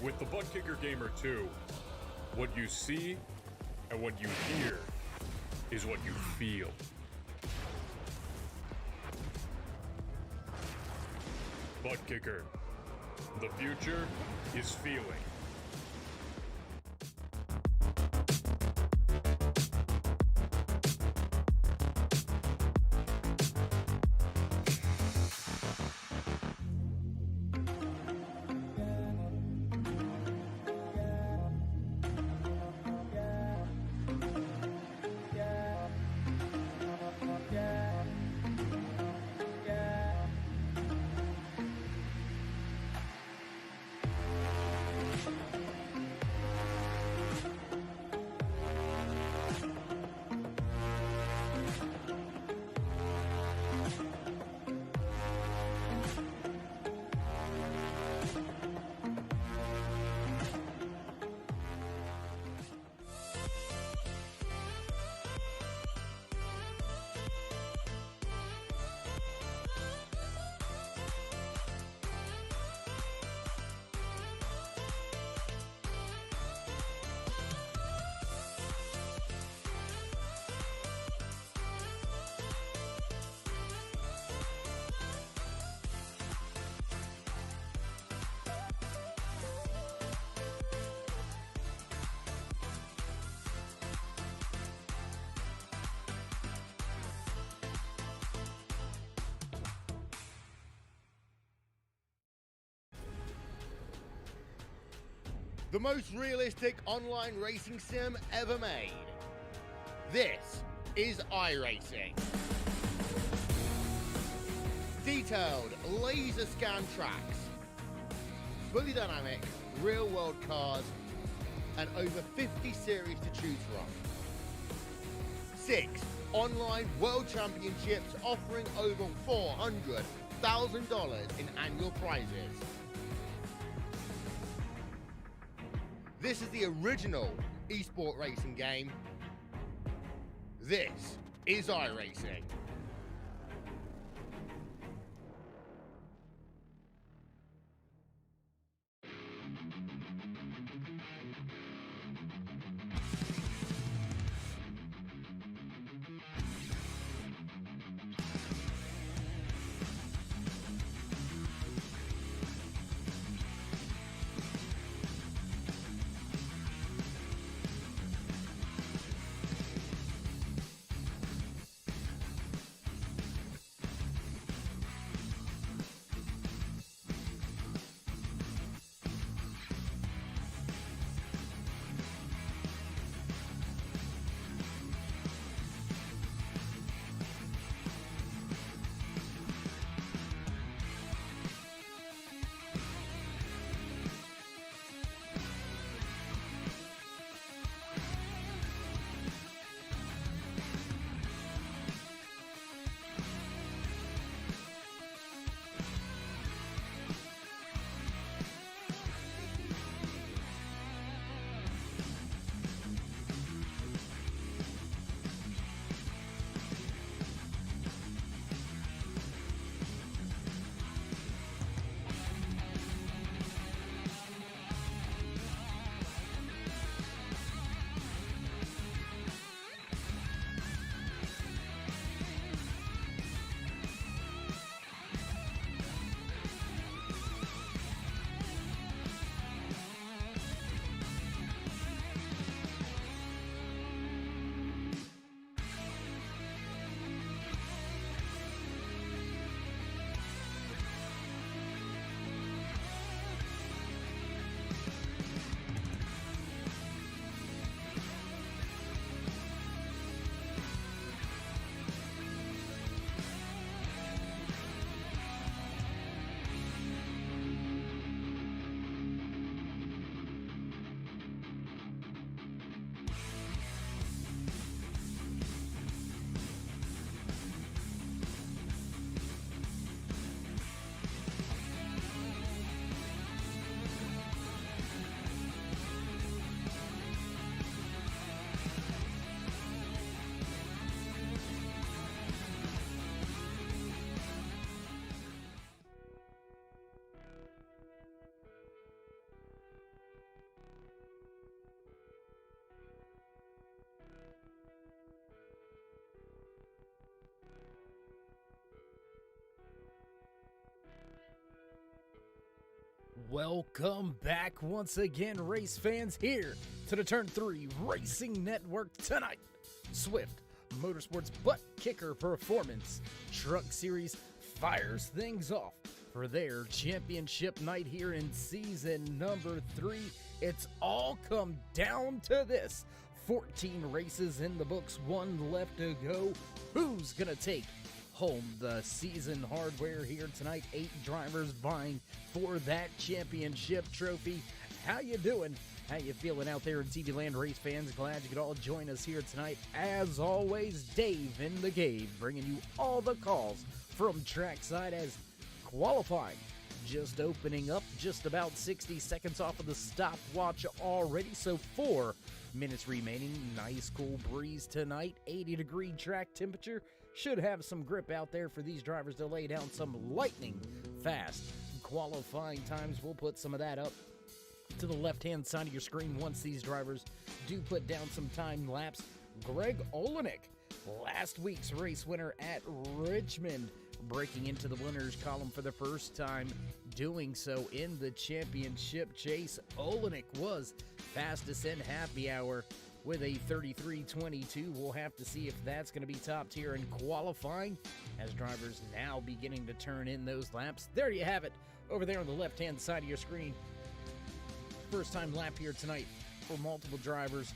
With the Butt Kicker Gamer 2, what you see and what you hear is what you feel. Butt Kicker. The future is feeling. The most realistic online racing sim ever made. This is iRacing. Detailed laser scan tracks, fully dynamic real world cars, and over 50 series to choose from. 6 online world championships offering over $400,000 in annual prizes. This is the original esport racing game. This is iRacing. Welcome back once again, race fans, here to the Turn 3 Racing Network tonight. Swift Motorsports Butt Kicker Performance Truck Series fires things off for their championship night here in season number 3. It's all come down to this. 14 races in the books, 1 left to go. Who's gonna take home the season hardware here tonight? 8 drivers vying for that championship trophy. How you doing? How you feeling out there in TV land, race fans? Glad you could all join us here tonight. As always, Dave in the cave, bringing you all the calls from trackside as qualifying just opening up, just about 60 seconds off of the stopwatch already, so 4 minutes remaining. Nice cool breeze tonight, 80-degree track temperature. Should have some grip out there for these drivers to lay down some lightning fast qualifying times. We'll put some of that up to the left-hand side of your screen once these drivers do put down some time lapse. Greg Olenek, last week's race winner at Richmond, breaking into the winners column for the first time, doing so in the championship chase. Olenek was fastest in happy hour with a 33.22. We'll have to see if that's going to be top tier in qualifying as drivers now beginning to turn in those laps. There you have it over there on the left-hand side of your screen. First time lap here tonight for multiple drivers.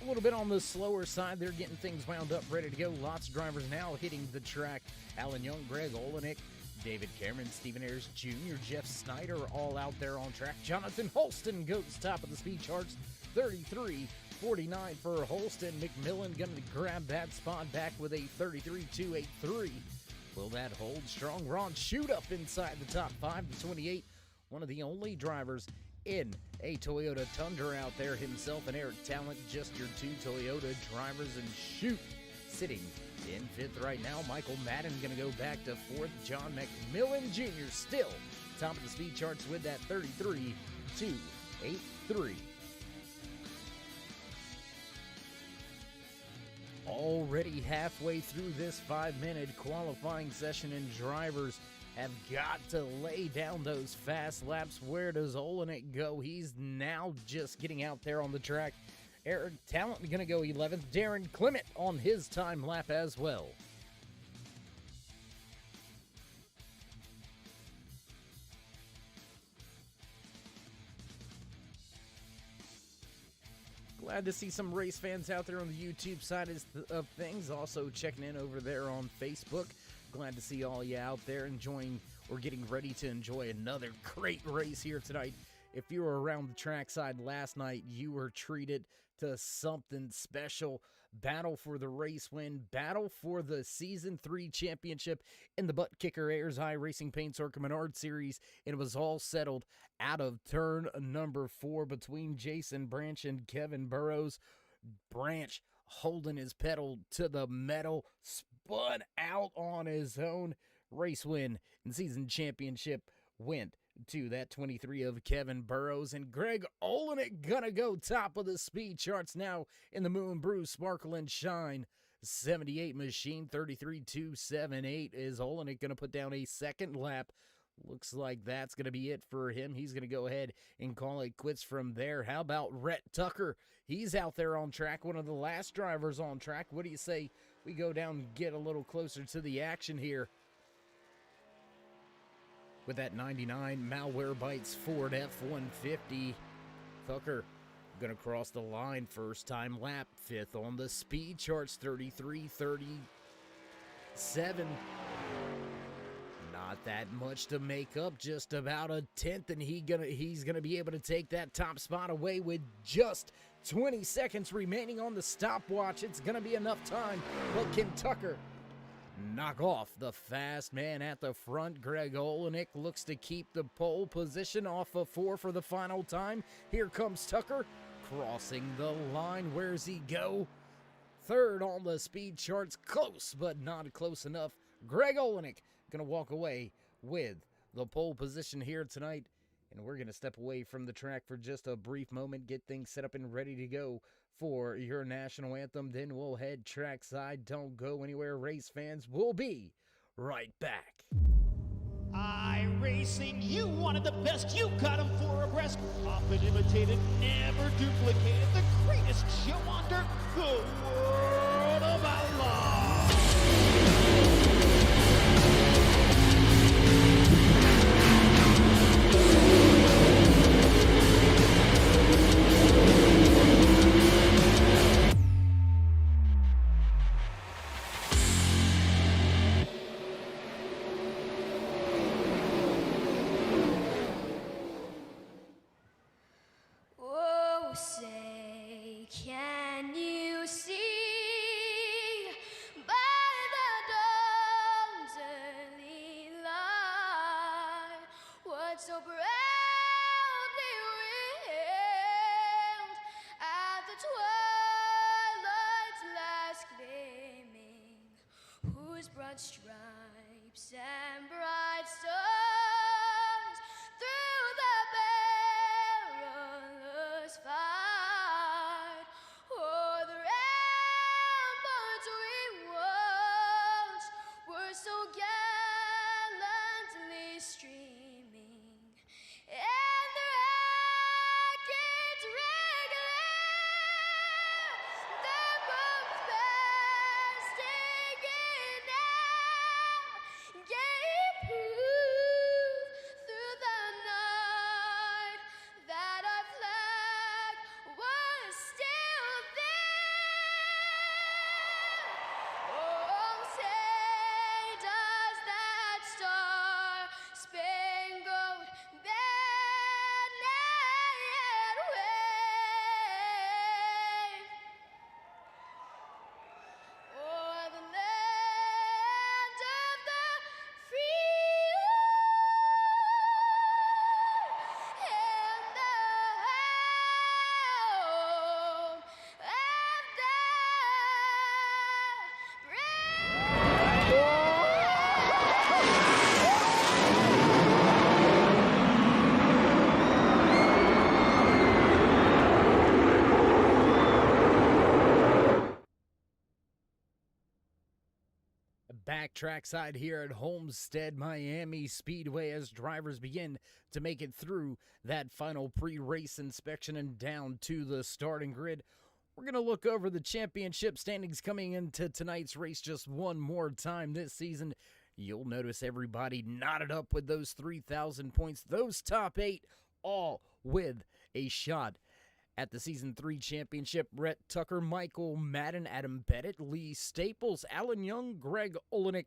A little bit on the slower side. They're getting things wound up, ready to go. Lots of drivers now hitting the track. Alan Young, Greg Olenek, David Cameron, Stephen Ayers Jr., Jeff Snyder all out there on track. Jonathan Holston goes top of the speed charts. 33.49 for Holston. McMillan going to grab that spot back with a 33.283. Will that hold strong? Ron Shoot up inside the top 5 to 28. One of the only drivers in a Toyota Tundra out there himself, and Eric Talent, just your 2 Toyota drivers, and Shoot sitting in 5th right now. Michael Madden going to go back to 4th. John McMillan Jr. still top of the speed charts with that 33.283. Already halfway through this 5-minute qualifying session, and drivers have got to lay down those fast laps. Where does Olenek go? He's now just getting out there on the track. Eric Talent going to go 11th. Darren Clement on his time lap as well. Glad to see some race fans out there on the YouTube side of things, also checking in over there on Facebook. Glad to see all you out there enjoying or getting ready to enjoy another great race here tonight. If you were around the trackside last night, you were treated to something special. Battle for the race win, battle for the Season 3 championship in the Butt Kicker Ayers iRacing Paint Orca Menard Series. It was all settled out of turn number 4 between Jason Branch and Kevin Burrows. Branch holding his pedal to the metal, spun out on his own. Race win and season championship went to that 23 of Kevin Burrows, and Greg Olenek gonna go top of the speed charts now in the Moon Brew Sparkle and Shine 78 machine. 33.278 is Olenek gonna put down a second lap. Looks like that's gonna be it for him. He's gonna go ahead and call it quits from there. How about Rhett Tucker? He's out there on track, one of the last drivers on track. What do you say we go down and get a little closer to the action here with that 99 Malwarebytes Ford F-150. Tucker gonna cross the line, first time lap, 5th on the speed charts, 33.37. Not that much to make up, just about a 10th, and he's gonna be able to take that top spot away with just 20 seconds remaining on the stopwatch. It's gonna be enough time, but can Tucker knock off the fast man at the front? Greg Olenek looks to keep the pole position off of 4 for the final time. Here comes Tucker crossing the line. Where's he go? 3rd on the speed charts, close but not close enough. Greg Olenek gonna walk away with the pole position here tonight, and we're gonna step away from the track for just a brief moment, get things set up and ready to go for your national anthem. Then we'll head trackside. Don't go anywhere, race fans. We'll be right back. iRacing racing. You wanted the best, you got them 4 abreast. Often imitated, never duplicated. The greatest show on dirt, the World of Outlaws. Oh, say, can you see by the dawn's early light what so proudly wailed at the twilight's last gleaming, whose broad stripes and bright stars through the perilous fight o'er the ramparts we watched were so gallantly streaming, and the rackets regular, the boats bursting in out, gave proof through the night that our flag was still there. Oh, say does that star-spangled banner yet wave o'er the land of the free and the home of the Back trackside here at Homestead, Miami Speedway as drivers begin to make it through that final pre-race inspection and down to the starting grid. We're going to look over the championship standings coming into tonight's race just one more time this season. You'll notice everybody knotted up with those 3,000 points, those top 8, all with a shot at the Season 3 championship. Brett Tucker, Michael Madden, Adam Pettit, Lee Staples, Alan Young, Greg Olenek,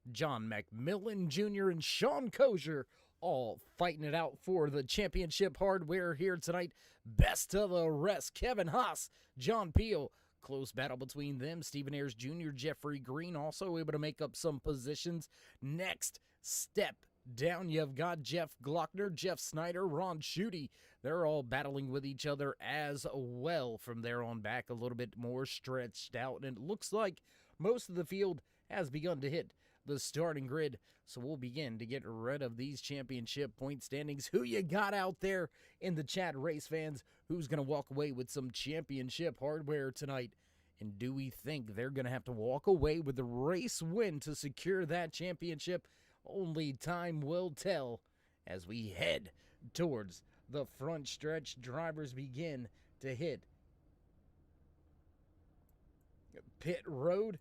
John McMillan Jr., and Sean Kozier all fighting it out for the championship hardware here tonight. Best of the rest, Kevin Haas, John Peel, close battle between them. Stephen Ayers Jr., Jeffrey Green also able to make up some positions. Next step down, you've got Jeff Glockner, Jeff Snyder, Ron Schutte. They're all battling with each other as well. From there on back, a little bit more stretched out, and it looks like most of the field has begun to hit the starting grid. So we'll begin to get rid of these championship point standings. Who you got out there in the chat, race fans? Who's going to walk away with some championship hardware tonight? And do we think they're going to have to walk away with the race win to secure that championship? Only time will tell as we head towards the front stretch. Drivers begin to hit pit road,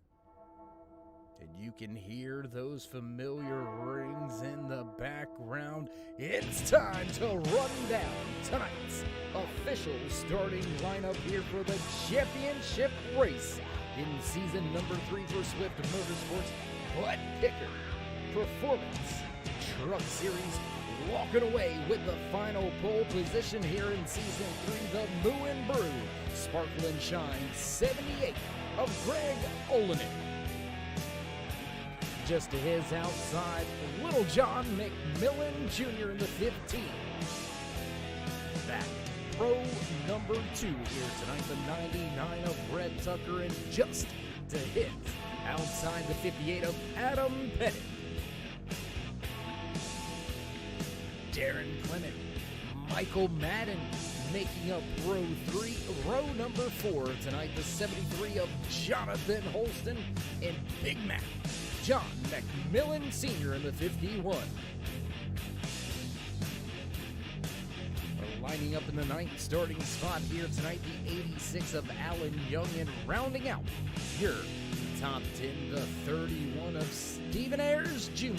and you can hear those familiar rings in the background. It's time to run down tonight's official starting lineup here for the championship race in season number 3 for Swift Motorsports BUTTKICKER Performance Truck Series. Walking away with the final pole position here in season 3, the Moo and Brew Sparkle and Shine 78 of Greg Olenek. Just to his outside, Little John McMillan Jr. in the 15. Back row number 2 here tonight, the 99 of Brett Tucker, and just to hit outside the 58 of Adam Pettit. Darren Clement, Michael Madden making up row 3. Row number 4 tonight, the 73 of Jonathan Holston, and Big Mac, John McMillan Sr. in the 51. Lining up in the 9th starting spot here tonight, the 86 of Alan Young, and rounding out your top 10, the 31 of Stephen Ayers Jr.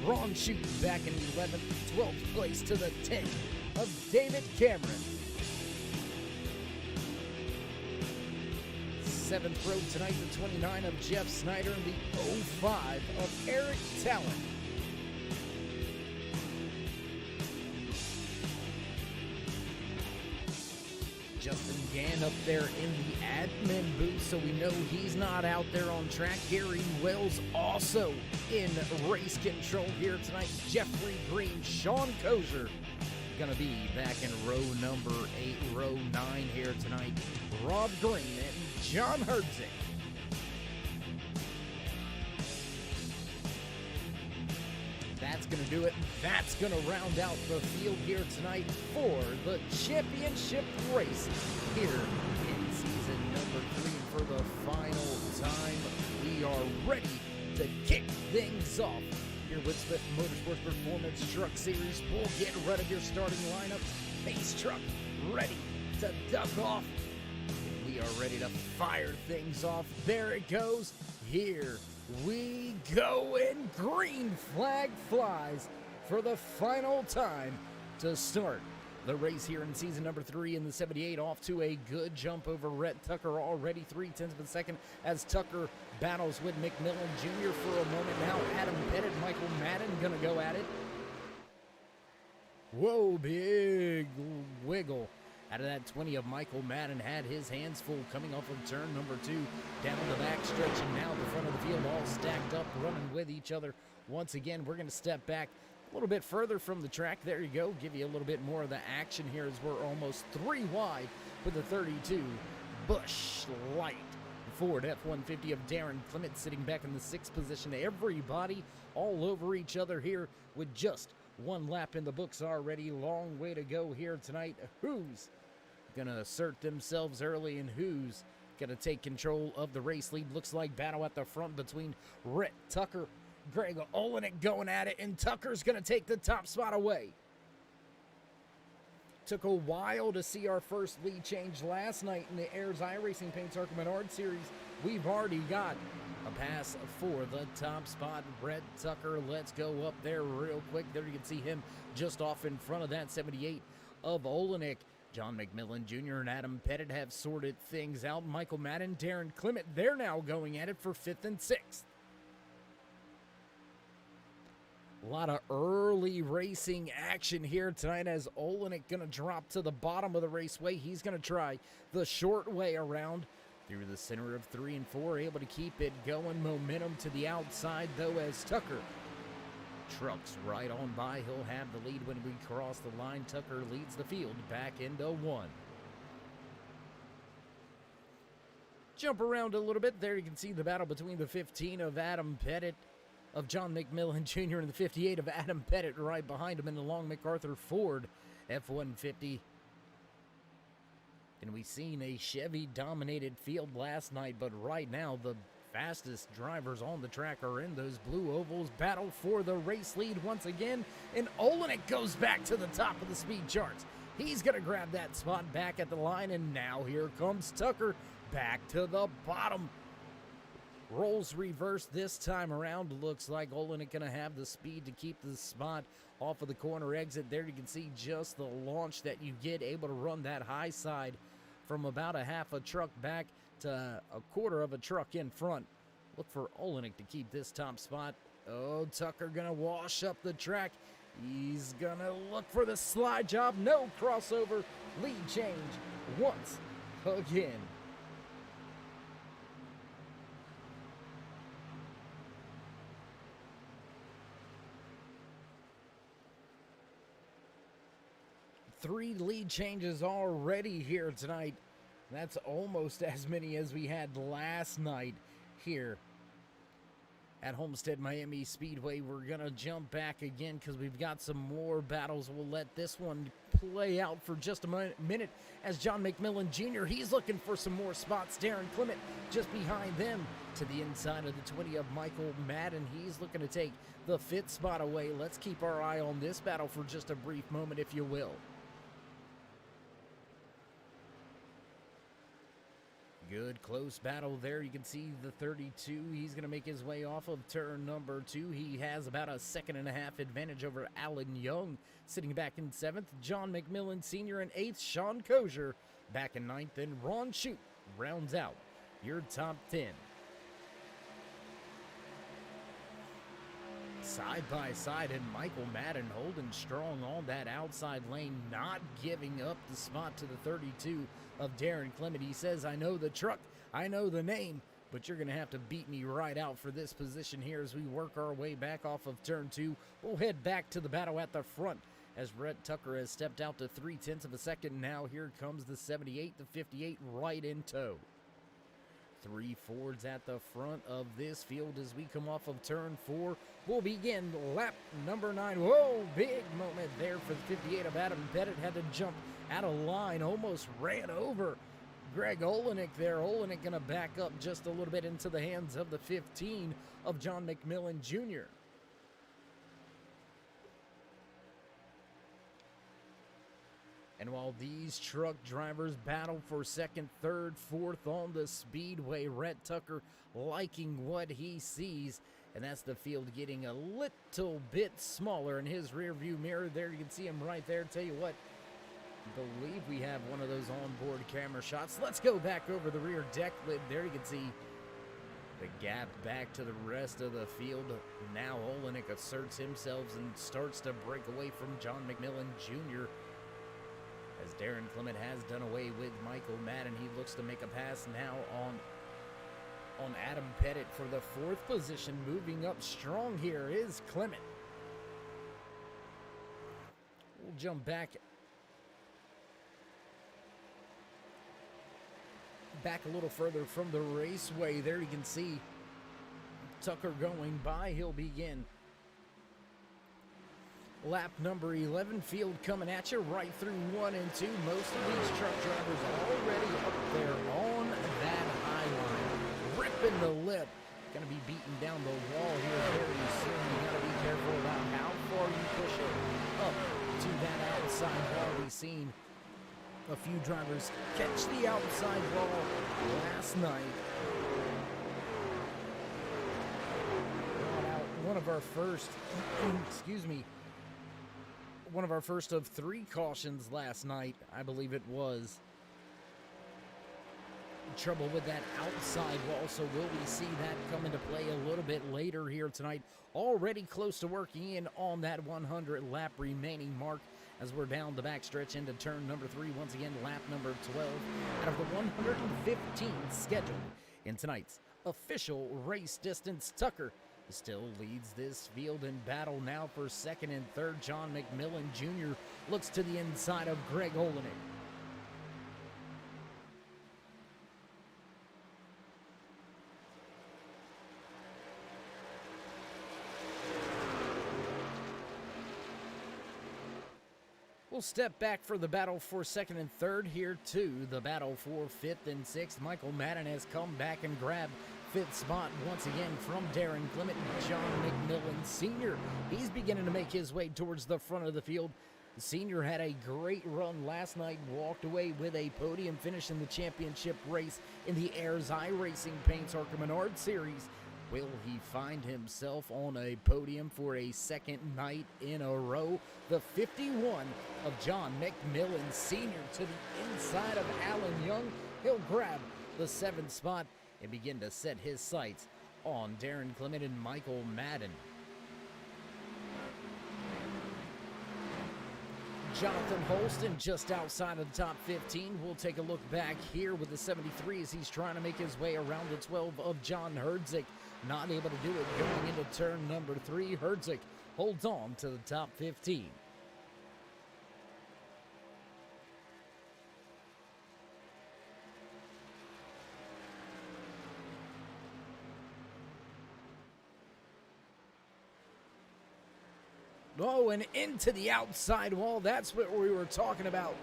Ron Shute back in 11th, 12th place to the 10 of David Cameron. 7th row tonight, the 29 of Jeff Snyder, and the 05 of Eric Talon. Justin Gann up there in the admin booth, so we know he's not out there on track. Gary Wells also in race control here tonight. Jeffrey Green, Sean Kozer gonna be back in row number 8, row 9 here tonight. Rob Green and John Herdzig. That's going to do it. That's going to round out the field here tonight for the championship race here in season number 3. And for the final time, we are ready to kick things off here with Swift Motorsports Performance Truck Series. We'll get rid of your starting lineup. Base truck ready to duck off. We are ready to fire things off. There it goes. Here we go, and green flag flies for the final time to start the race here in season number 3 in the 78. Off to a good jump over Rhett Tucker, already 0.3 of a second as Tucker battles with McMillan Jr. for a moment. Now Adam Pettit, Michael Madden gonna go at it. Whoa, big wiggle out of that 20 of Michael Madden. Had his hands full coming off of turn number 2. Down the back stretch and now the front of the field all stacked up, running with each other. Once again, we're going to step back a little bit further from the track. There you go. Give you a little bit more of the action here as we're almost 3 wide with the 32 Busch Light Ford F-150 of Darren Clement sitting back in the 6th position. Everybody all over each other here with just 1 lap in the books already. Long way to go here tonight. Who's gonna assert themselves early and who's gonna take control of the race lead? Looks like battle at the front between Rhett Tucker, Greg Olenek going at it, and Tucker's gonna take the top spot away. Took a while to see our first lead change last night in the Ayers iRacing Paints Arca Menard Series. We've already got a pass for the top spot. Rhett Tucker, let's go up there real quick. There you can see him just off in front of that 78 of Olenek. John McMillan Jr. and Adam Pettit have sorted things out. Michael Madden, Darren Clement, they're now going at it for 5th and 6th. A lot of early racing action here tonight as Olenek going to drop to the bottom of the raceway. He's going to try the short way around through the center of 3 and 4, able to keep it going. Momentum to the outside, though, as Tucker trucks right on by. He'll have the lead when we cross the line. Tucker leads the field back into 1. Jump around a little bit. There you can see the battle between the 15 of Adam Pettit of John McMillan Jr. and the 58 of Adam Pettit right behind him in the long MacArthur Ford F-150. And we've seen a Chevy-dominated field last night, but right now the fastest drivers on the track are in those blue ovals. Battle for the race lead once again, and Olenek goes back to the top of the speed charts. He's going to grab that spot back at the line, and now here comes Tucker back to the bottom. Rolls reverse this time around. Looks like Olenek going to have the speed to keep the spot off of the corner exit. There you can see just the launch that you get, able to run that high side from about a half a truck back to a quarter of a truck in front. Look for Olenek to keep this top spot. Oh, Tucker gonna wash up the track. He's gonna look for the slide job. No crossover. Lead change once again. Three lead changes already here tonight. That's almost as many as we had last night here at Homestead Miami Speedway. We're going to jump back again because we've got some more battles. We'll let this one play out for just a minute as John McMillan Jr., he's looking for some more spots. Darren Clement just behind them to the inside of the 20 of Michael Madden. He's looking to take the 5th spot away. Let's keep our eye on this battle for just a brief moment, if you will. Good close battle there. You can see the 32. He's going to make his way off of turn number 2. He has about a 1.5-second advantage over Alan Young. Sitting back in 7th, John McMillan Sr. in 8th, Sean Kozier back in 9th, and Ron Shute rounds out your top 10. Side by side, and Michael Madden holding strong on that outside lane, not giving up the spot to the 32 of Darren Clement. He says, I know the truck, I know the name, but you're going to have to beat me right out for this position here as we work our way back off of turn 2. We'll head back to the battle at the front as Rhett Tucker has stepped out to 0.3 of a second. Now here comes the 78, the 58 right in tow. 3 Fords at the front of this field as we come off of turn 4. We'll begin lap number 9. Whoa, big moment there for the 58 of Adam Pettit. Had to jump out of line, almost ran over Greg Olenek there. Olenek going to back up just a little bit into the hands of the 15 of John McMillan Jr. And while these truck drivers battle for 2nd, 3rd, 4th on the speedway, Rhett Tucker liking what he sees, and that's the field getting a little bit smaller in his rear view mirror. There you can see him right there. Tell you what, I believe we have one of those onboard camera shots. Let's go back over the rear deck lid. There you can see the gap back to the rest of the field. Now Olenek asserts himself and starts to break away from John McMillan Jr., as Darren Clement has done away with Michael Madden. He looks to make a pass now on Adam Pettit for the 4th position. Moving up strong here is Clement. We'll jump back a little further from the raceway. There you can see Tucker going by. He'll begin lap number 11. Field coming at you right through 1 and 2. Most of these truck drivers already up there on that high line, ripping the lip. Going to be beaten down the wall here very soon. You got to be careful about how far you push it up to that outside wall. We've seen a few drivers catch the outside wall last night. Brought out one of our first, one of our first of 3 cautions last night, I believe it was. Trouble with that outside wall, so will we see that come into play a little bit later here tonight? Already close to working in on that 100 lap remaining mark as we're down the backstretch into turn number 3. Once again, lap number 12 out of the 115 scheduled in tonight's official race distance. Tucker still leads this field in battle now for 2nd and 3rd. John McMillan Jr. looks to the inside of Greg Olenek. We'll step back for the battle for 2nd and 3rd here too. The battle for 5th and 6th. Michael Madden has come back and grabbed 5th spot once again from Darren Clement. John McMillan Sr., he's beginning to make his way towards the front of the field. The senior had a great run last night, walked away with a podium finish in the championship race in the Ayers iRacing Paints Arca Menard Series. Will he find himself on a podium for a 2nd night in a row? The 51 of John McMillan Sr. to the inside of Alan Young. He'll grab the 7th spot and begin to set his sights on Darren Clement and Michael Madden. Jonathan Holston just outside of the top 15. We'll take a look back here with the 73 as he's trying to make his way around the 12 of John Herdzik. Not able to do it going into turn number 3. Herdzik holds on to the top 15. Oh, and into the outside wall. That's what we were talking about.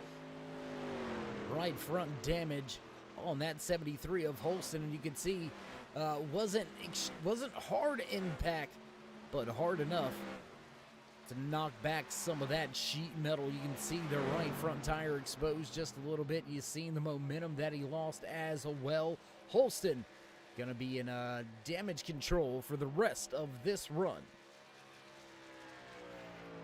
Right front damage on that 73 of Holston, and you can see wasn't hard impact, but hard enough to knock back some of that sheet metal. You can see the right front tire exposed just a little bit. You've seen the momentum that he lost as well. Holston gonna be in damage control for the rest of this run.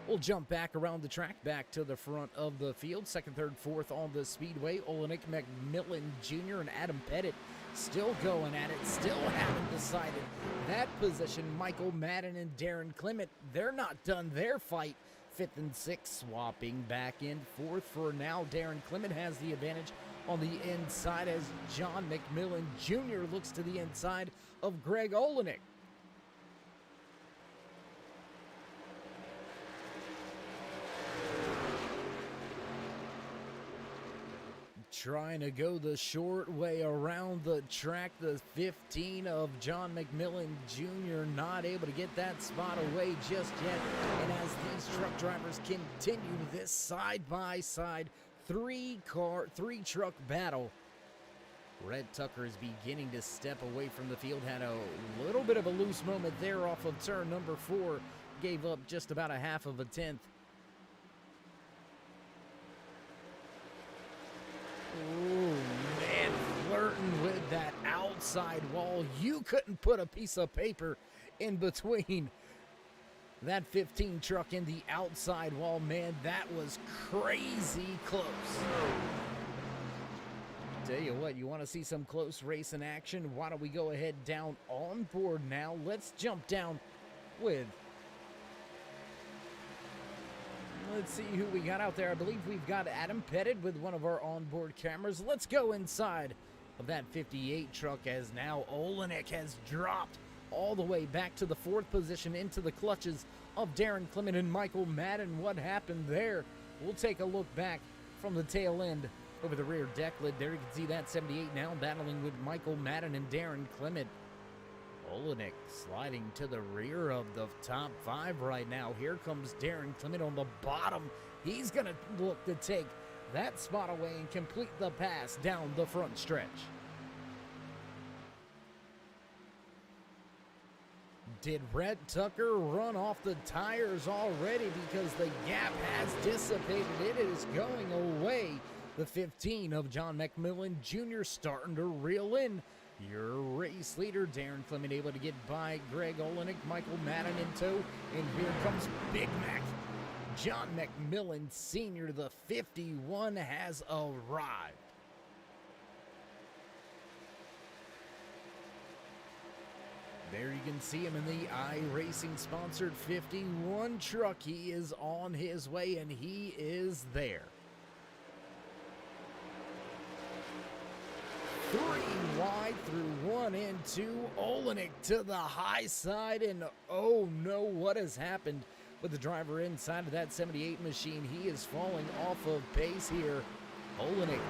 We'll jump back around the track, back to the front of the field. Second, third, fourth on the speedway. Olenek, McMillan Jr. and Adam Pettit still going at it, still haven't decided that position. Michael Madden and Darren Clement, they're not done their fight. Fifth and sixth, swapping back in. Fourth for now, Darren Clement has the advantage on the inside as John McMillan Jr. looks to the inside of Greg Olenek. Trying to go the short way around the track. The 15 of John McMillan Jr. not able to get that spot away just yet. And as these truck drivers continue this side-by-side three-truck battle, Red Tucker is beginning to step away from the field. Had a little bit of a loose moment there off of turn number 4. Gave up just about a half of a tenth. Oh, man, flirting with that outside wall. You couldn't put a piece of paper in between that 15 truck and the outside wall. Man, that was crazy close. Tell you what, you want to see some close racing action? Why don't we go ahead down on board now? Let's jump down with... Let's see who we got out there. I believe we've got Adam Pettit with one of our onboard cameras. Let's go inside of that 58 truck as now Olenek has dropped all the way back to the 4th position into the clutches of Darren Clement and Michael Madden. What happened there? We'll take a look back from the tail end over the rear deck lid. There you can see that 78 now battling with Michael Madden and Darren Clement. Olenek sliding to the rear of the top 5 right now. Here comes Darren Clement on the bottom. He's going to look to take that spot away and complete the pass down the front stretch. Did Red Tucker run off the tires already? Because the gap has dissipated. It is going away. The 15 of John McMillan Jr. starting to reel in. Your race leader, Darren Clement, able to get by Greg Olenek, Michael Madden in tow, and here comes Big Mac. John McMillan Sr., the 51, has arrived. There you can see him in the iRacing sponsored 51 truck. He is on his way, and he is there. 3 wide through 1 and 2. Olenek to the high side, and oh no, what has happened with the driver inside of that 78 machine? He is falling off of pace here. Olenek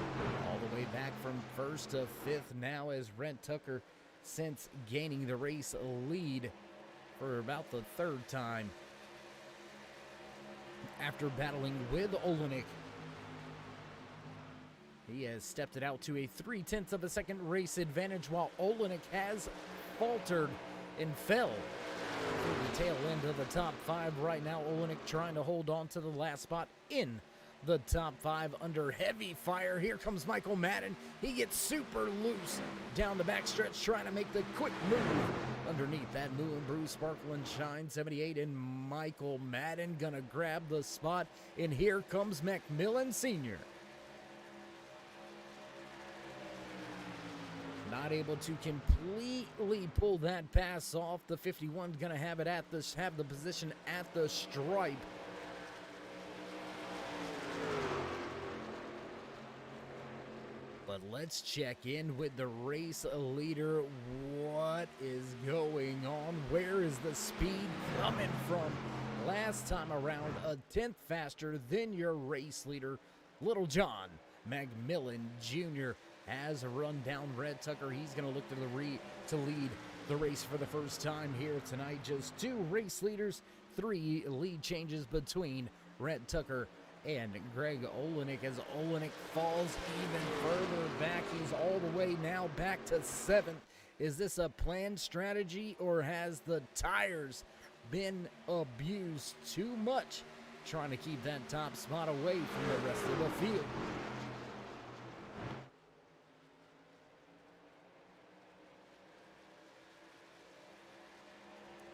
all the way back from 1st to 5th now as Red Tucker since gaining the race lead for about the 3rd time after battling with Olenek. He has stepped it out to a 0.3 of a second race advantage, while Olenek has faltered and fell through the tail end of the top 5 right now. Olenek trying to hold on to the last spot in the top 5 under heavy fire. Here comes Michael Madden. He gets super loose down the backstretch, trying to make the quick move underneath that Moo and Brew Sparkle and Shine 78, and Michael Madden gonna grab the spot, and here comes McMillan Sr. Not able to completely pull that pass off. The 51 gonna have it at have the position at the stripe. But let's check in with the race leader. What is going on? Where is the speed coming from? Last time around, a 10th faster than your race leader, Little John McMillan Jr. has run down Red Tucker. He's going to look to lead the race for the first time here tonight. Just 2 race leaders 3 lead changes between Rhett Tucker and Greg Olenek as Olenek falls even further back. He's all the way now back to 7th. Is this a planned strategy, or has the tires been abused too much, trying to keep that top spot away from the rest of the field?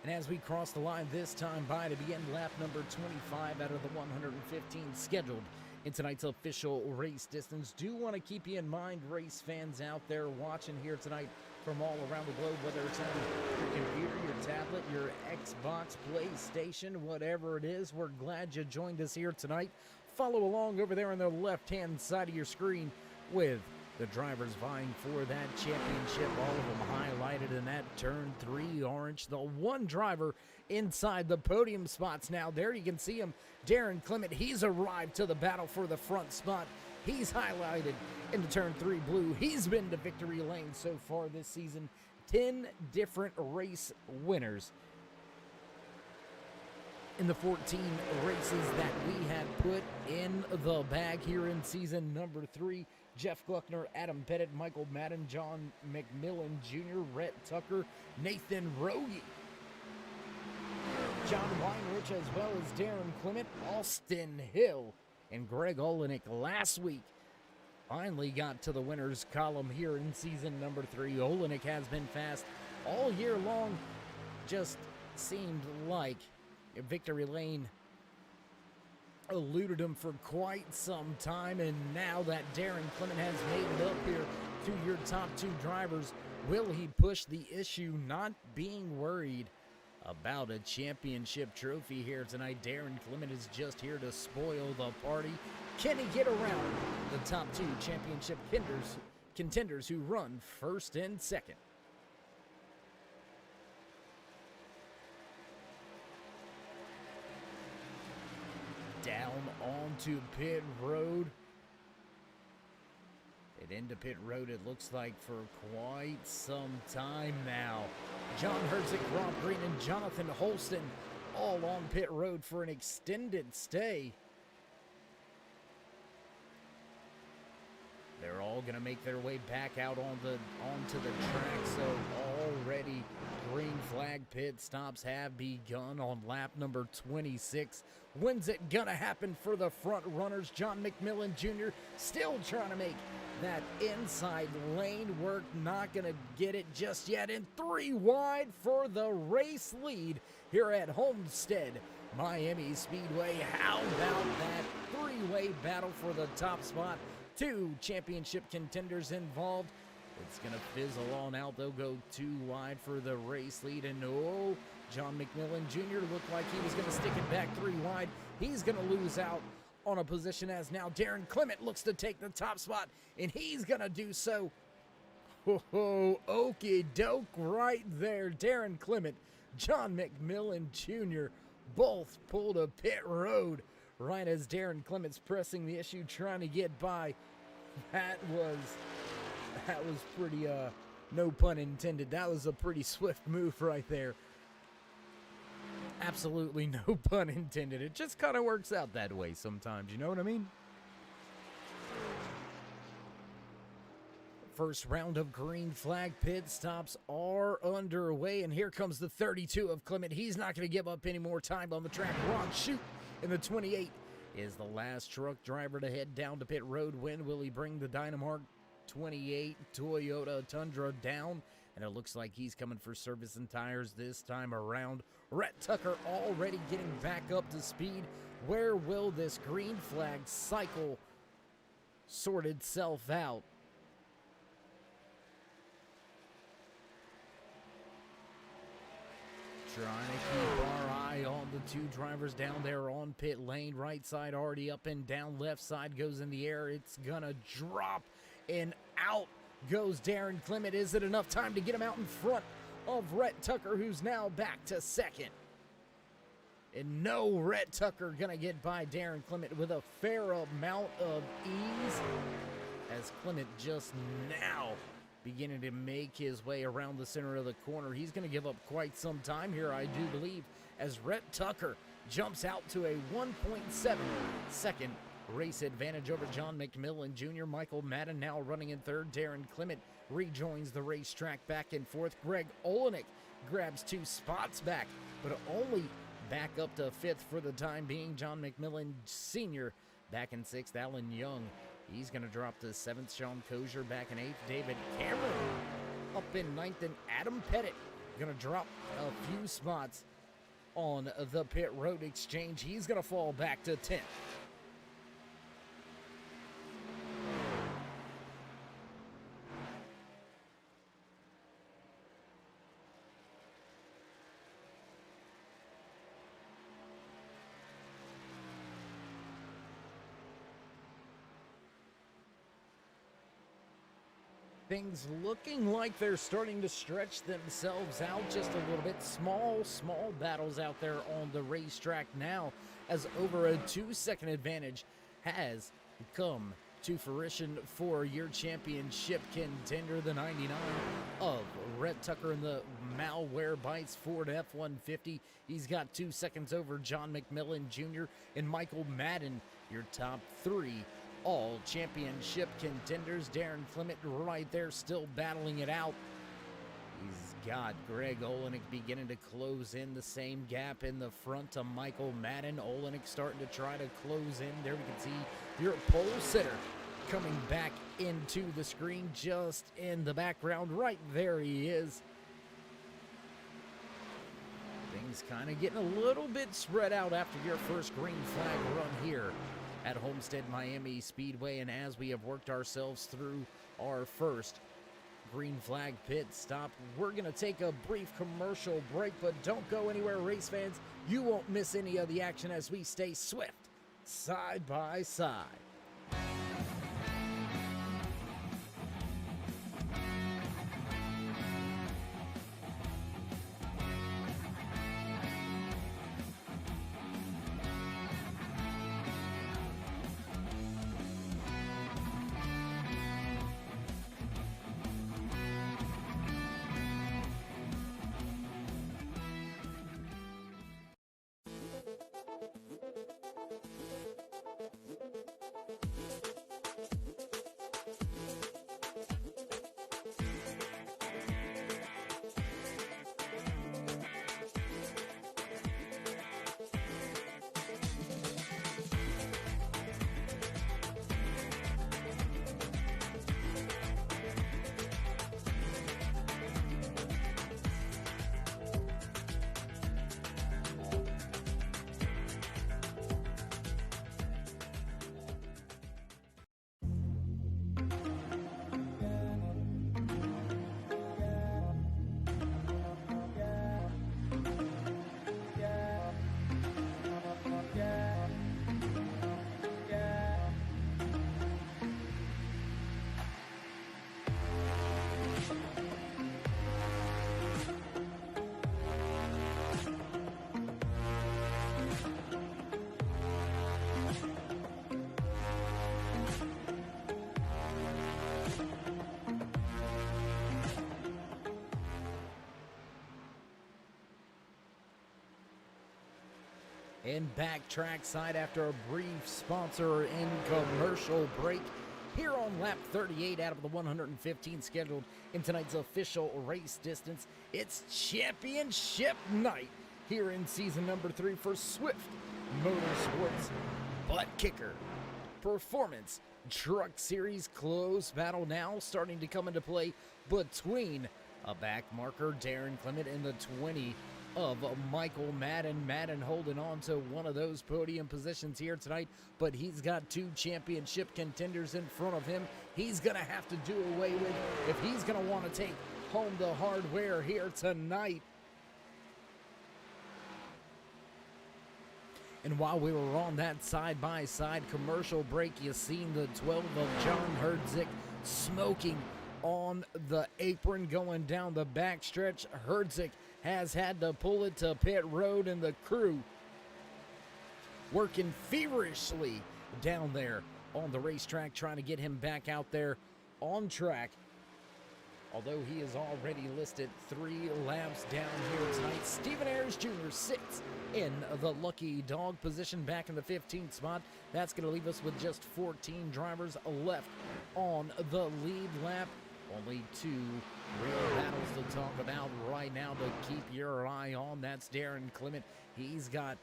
And as we cross the line this time by to begin lap number 25 out of the 115 scheduled in tonight's official race distance, do want to keep you in mind, race fans out there watching here tonight from all around the globe, whether it's on your computer, your tablet, your Xbox, PlayStation, whatever it is. We're glad you joined us here tonight. Follow along over there on the left-hand side of your screen with the drivers vying for that championship, all of them highlighted in that turn 3 orange. The one driver inside the podium spots now. There you can see him, Darren Clement. He's arrived to the battle for the front spot. He's highlighted in the turn 3 blue. He's been to victory lane so far this season. 10 different race winners in the 14 races that we have put in the bag here in season number 3. Jeff Gluckner, Adam Pettit, Michael Madden, John McMillan Jr., Rhett Tucker, Nathan Rogie, John Weinrich, as well as Darren Clement, Austin Hill, and Greg Olenek last week finally got to the winners column here in season number 3. Olenek has been fast all year long. Just seemed like victory lane eluded him for quite some time, and now that Darren Clement has made it up here to your top 2 drivers, will he push the issue, not being worried about a championship trophy here tonight? Darren Clement is just here to spoil the party. Can he get around the top 2 championship contenders who run first and second? Down onto pit road. And into pit road, it looks like, for quite some time now. John Herzig, Rob Green, and Jonathan Holston all on pit road for an extended stay. They're all going to make their way back out onto the track, so already green flag pit stops have begun on lap number 26. When's it going to happen for the front runners? John McMillan Jr. still trying to make that inside lane work. Not going to get it just yet. And 3 wide for the race lead here at Homestead Miami Speedway. How about that 3-way battle for the top spot? 2 championship contenders involved. It's going to fizzle on out. They'll go 2 wide for the race lead. And oh, John McMillan Jr. looked like he was going to stick it back 3 wide. He's going to lose out on a position as now Darren Clement looks to take the top spot, and he's going to do so. Oh, okie doke right there. Darren Clement, John McMillan Jr. both pulled a pit road right as Darren Clement's pressing the issue, trying to get by. That was pretty, no pun intended, that was a pretty swift move right there. Absolutely no pun intended. It just kind of works out that way sometimes, you know what I mean? First round of green flag pit stops are underway, and here comes the 32 of Clement. He's not going to give up any more time on the track. Ron Shute in the 28 is the last truck driver to head down to pit road. When will he bring the Dynamark 28 Toyota Tundra down? And it looks like he's coming for service and tires this time around. Rhett Tucker already getting back up to speed. Where will this green flag cycle sort itself out? Trying to keep our eye on the 2 drivers down there on pit lane. Right side already up and down. Left side goes in the air. It's gonna drop, and out goes Darren Clement. Is it enough time to get him out in front of Rhett Tucker, who's now back to second? And no, Rhett Tucker gonna get by Darren Clement with a fair amount of ease, as Clement just now beginning to make his way around the center of the corner. He's going to give up quite some time here, I do believe, as Rhett Tucker jumps out to a 1.7 second race advantage over John McMillan Jr. Michael Madden now running in third. Darren Clement rejoins the racetrack back and forth. Greg Olenek grabs 2 spots back, but only back up to 5th for the time being. John McMillan Sr. back in 6th. Alan Young, he's going to drop to 7th. Sean Kozier back in 8th. David Cameron up in 9th. And Adam Pettit going to drop a few spots on the pit road exchange. He's going to fall back to 10th. Things looking like they're starting to stretch themselves out just a little bit. Small battles out there on the racetrack now, as over a 2-second advantage has come to fruition for your championship contender, the 99 of Rhett Tucker in the Malware Bites Ford F-150. He's got 2 seconds over John McMillan Jr. and Michael Madden, your top 3 all championship contenders. Darren Clement right there still battling it out. He's got Greg Olenek beginning to close in the same gap in the front to Michael Madden. Olenek starting to try to close in. There we can see your pole sitter coming back into the screen just in the background. Right there he is. Things kind of getting a little bit spread out after your first green flag run here at Homestead Miami Speedway, and as we have worked ourselves through our first green flag pit stop, we're going to take a brief commercial break, but don't go anywhere, race fans. You won't miss any of the action as we stay swift side by side. And back trackside after a brief sponsor and commercial break here on lap 38 out of the 115 scheduled in tonight's official race distance. It's championship night here in season number 3 for Swift Motorsports Butt Kicker Performance Truck Series. Close battle now starting to come into play between a back marker, Darren Clement, and the 20 of Michael Madden. Madden holding on to one of those podium positions here tonight, but he's got 2 championship contenders in front of him he's going to have to do away with if he's going to want to take home the hardware here tonight. And while we were on that side-by-side commercial break, you seen the 12 of John Herdzik smoking on the apron going down the backstretch. Herdzik has had to pull it to pit road, and the crew working feverishly down there on the racetrack trying to get him back out there on track although he is already listed 3 laps down here tonight. Stephen Ayers Jr. sits in the lucky dog position back in the 15th spot. That's going to leave us with just 14 drivers left on the lead lap. Only 2 real battles to talk about right now to keep your eye on. That's Darren Clement. He's got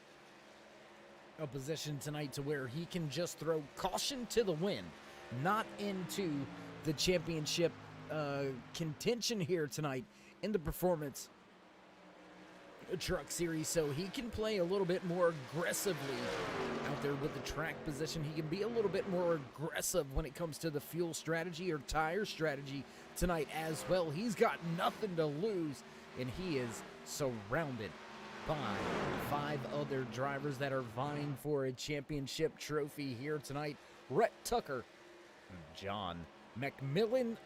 a position tonight to where he can just throw caution to the wind, not into the championship contention here tonight in the Performance Truck Series, so he can play a little bit more aggressively out there with the track position. He can be a little bit more aggressive when it comes to the fuel strategy or tire strategy tonight as well. He's got nothing to lose, and he is surrounded by 5 other drivers that are vying for a championship trophy here tonight. Rhett Tucker, John McMillan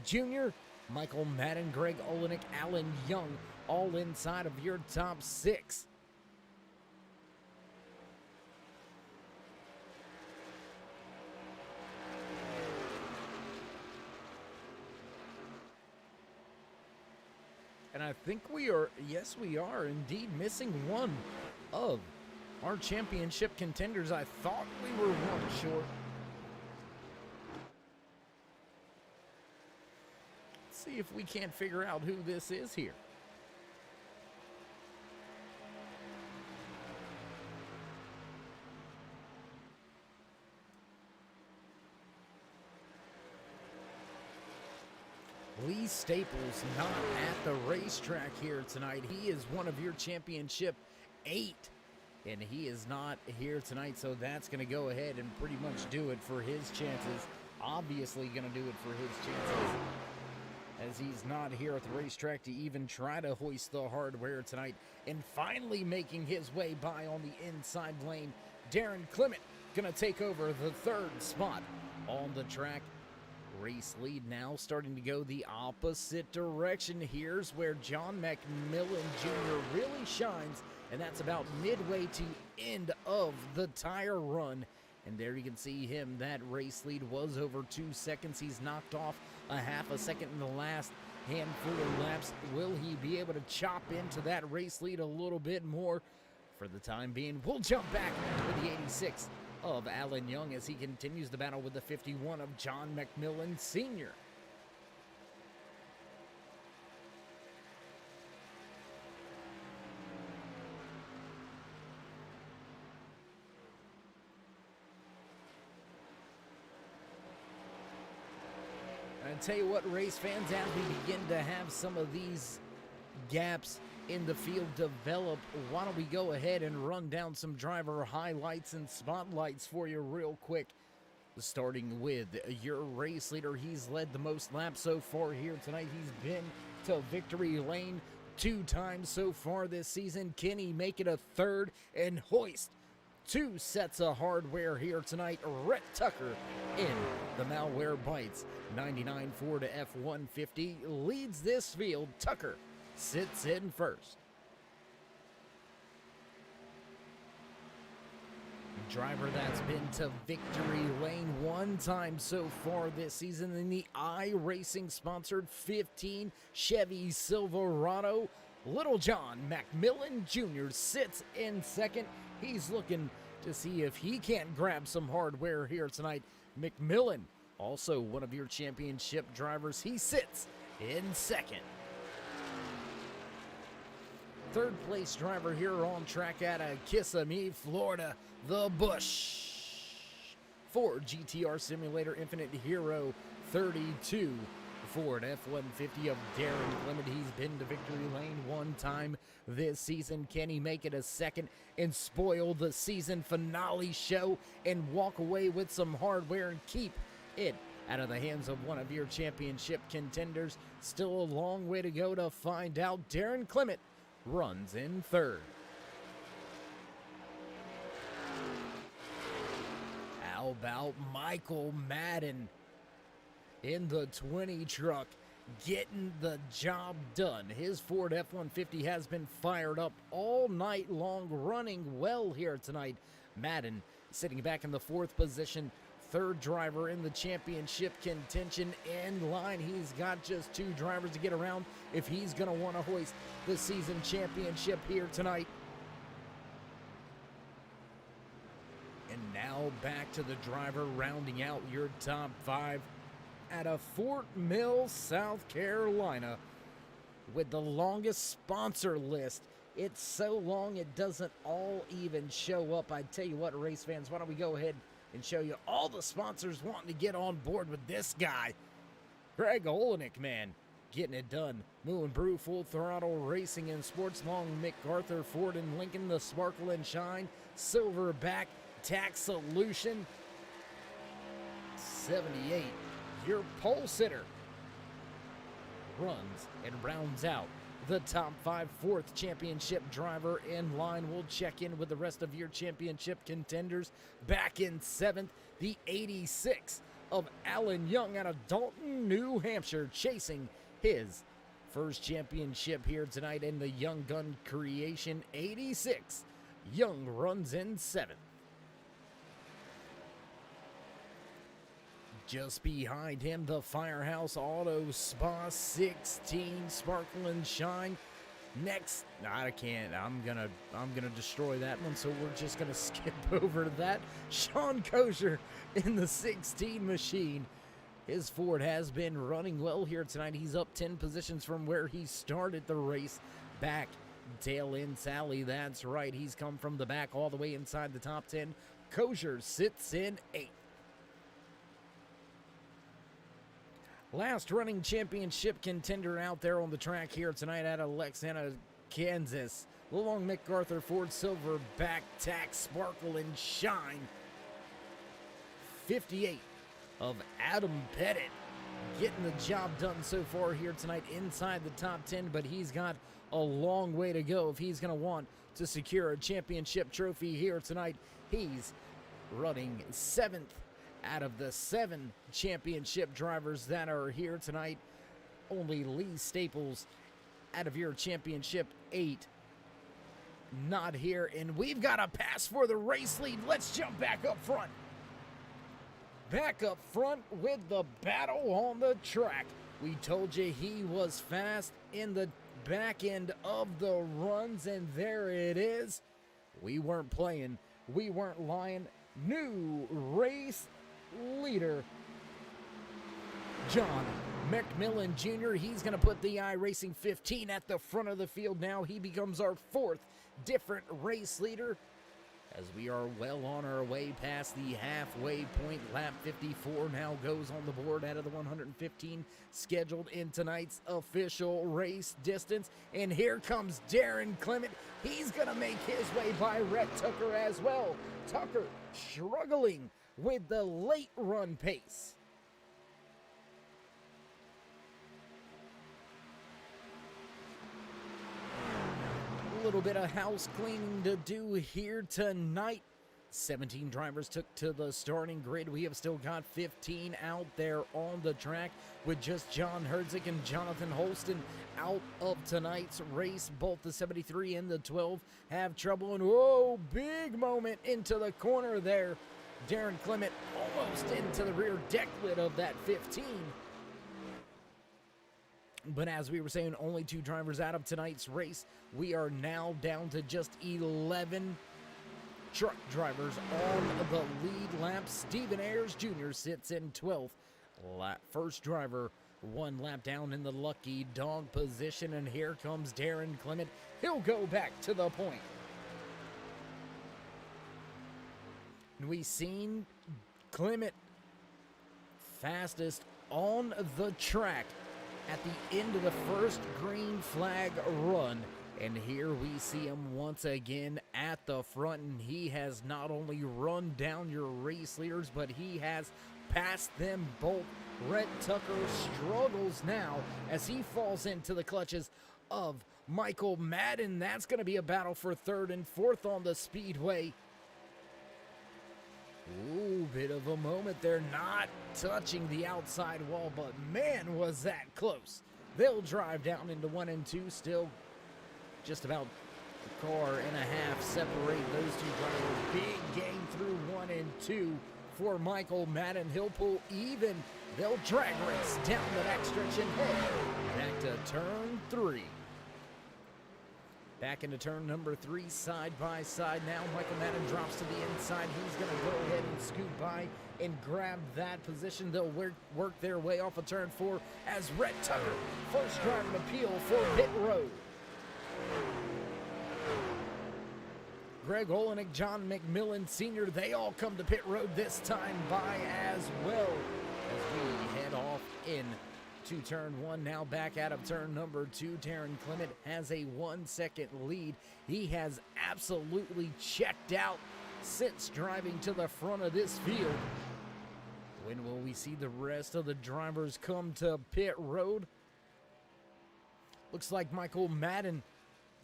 Jr., Michael Madden, Greg Olenek, Alan Young, all inside of your top 6. And I think we are, yes, we are indeed missing one of our championship contenders. I thought we were one short. Let's see if we can't figure out who this is here. Lee Staples not at the racetrack here tonight. He is one of your championship 8, and he is not here tonight, so that's going to go ahead and pretty much do it for his chances. Obviously going to do it for his chances, as he's not here at the racetrack to even try to hoist the hardware tonight. And finally making his way by on the inside lane, Darren Clement going to take over the 3rd spot on the track. Race lead now starting to go the opposite direction. Here's where John McMillan Jr. really shines, and that's about midway to end of the tire run. And there you can see him. That race lead was over 2 seconds. He's knocked off a half a second in the last handful of laps. Will he be able to chop into that race lead a little bit more? For the time being, we'll jump back to the 86 of Alan Young as he continues the battle with the 51 of John McMillan Sr. I tell you what, race fans, as we begin to have some of these gaps in the field develop, why don't we go ahead and run down some driver highlights and spotlights for you real quick. Starting with your race leader. He's led the most laps so far here tonight. He's been to victory lane 2 times so far this season. Can he make it a 3rd and hoist 2 sets of hardware here tonight? Rhett Tucker in the Malware Bites 99 Ford F-150 leads this field. Tucker sits in 1st. Driver that's been to victory lane 1 time so far this season in the iRacing sponsored 15 Chevy Silverado. Little John McMillan Jr. sits in 2nd. He's looking to see if he can't grab some hardware here tonight. McMillan, also one of your championship drivers, he sits in 2nd. 3rd place driver here on track out of Kissimmee, Florida, the Busch Ford GTR Simulator Infinite Hero 32 Ford F-150 of Darren Clement. He's been to victory lane 1 time this season. Can he make it a 2nd and spoil the season finale show and walk away with some hardware and keep it out of the hands of one of your championship contenders? Still a long way to go to find out. Darren Clement runs in 3rd. How about Michael Madden in the 20 truck getting the job done? His Ford F-150 has been fired up all night long, running well here tonight. Madden sitting back in the 4th position third driver in the championship contention in line. He's got just 2 drivers to get around if he's going to want to hoist the season championship here tonight. And now back to the driver rounding out your top 5 out of Fort Mill, South Carolina, with the longest sponsor list. It's so long it doesn't all even show up. I tell you what, race fans, why don't we go ahead and show you all the sponsors wanting to get on board with this guy. Greg Olenek, man, getting it done. Moo and Brew, Full Throttle Racing and Sports, Long MacArthur, Ford and Lincoln, the Sparkle and Shine, Silverback Tax Solution, 78, your pole sitter, runs and rounds out the top 5 4th championship driver in line. We'll check in with the rest of your championship contenders. Back in 7th, the 86 of Alan Young out of Dalton, New Hampshire, chasing his first championship here tonight in the Young Gun Creation 86. Young runs in 7th. Just behind him, the Firehouse Auto Spa 16, Sparkle and Shine. Next, I can't. I'm gonna destroy that one, so we're just gonna skip over to that. Sean Kosher in the 16 machine. His Ford has been running well here tonight. He's up 10 positions from where he started the race. Back, tail end Sally. That's right. He's come from the back all the way inside the top 10. Kosher sits in 8th. Last running championship contender out there on the track here tonight out of Lexington, Kansas. The Long MacArthur Ford Silverback Tax Sparkle and Shine. 58 of Adam Pettit, getting the job done so far here tonight inside the top 10, but he's got a long way to go if he's going to want to secure a championship trophy here tonight. He's running 7th out of the 7 championship drivers that are here tonight. Only Lee Staples out of your championship 8 not here, and we've got a pass for the race lead. Let's jump back up front. Back up front with the battle on the track. We told you he was fast in the back end of the runs, and there it is. We weren't playing. We weren't lying. New race leader, John McMillan Jr. He's going to put the iRacing 15 at the front of the field now. He becomes our 4th different race leader as we are well on our way past the halfway point. Lap 54 now goes on the board out of the 115 scheduled in tonight's official race distance. And here comes Darren Clement. He's going to make his way by Rhett Tucker as well. Tucker struggling with the late run pace. A little bit of house cleaning to do here tonight. 17 drivers took to the starting grid. We have still got 15 out there on the track with just John Herzig and Jonathan Holston out of tonight's race. Both the 73 and the 12 have trouble. And whoa, big moment into the corner there. Darren Clement almost into the rear deck lid of that 15. But as we were saying, only 2 drivers out of tonight's race. We are now down to just 11 truck drivers on the lead lap. Stephen Ayers Jr. sits in 12th. First driver 1 lap down in the lucky dog position. And here comes Darren Clement. He'll go back to the point. And we seen Clement fastest on the track at the end of the first green flag run. And here we see him once again at the front, and he has not only run down your race leaders, but he has passed them both. Rhett Tucker struggles now as he falls into the clutches of Michael Madden. That's going to be a battle for 3rd and 4th on the speedway. Ooh, bit of a moment there, not touching the outside wall, but man, was that close. They'll drive down into 1 and 2, still just about a car and a half separate those 2 drivers. Big gain through 1 and 2 for Michael Madden. He'll pull even. They'll drag race down the backstretch and head back to turn 3. Back into turn number 3, side by side now. Michael Madden drops to the inside. He's going to go ahead and scoot by and grab that position. They'll work their way off of turn 4 as Rhett Tucker, first driving appeal for pit road. Greg Olenek, John McMillan Sr., they all come to pit road this time by as well as we head off in to turn 1. Now back out of turn number 2. Darren Clement has a 1-second lead. He has absolutely checked out since driving to the front of this field. When will we see the rest of the drivers come to pit road? Looks like Michael Madden,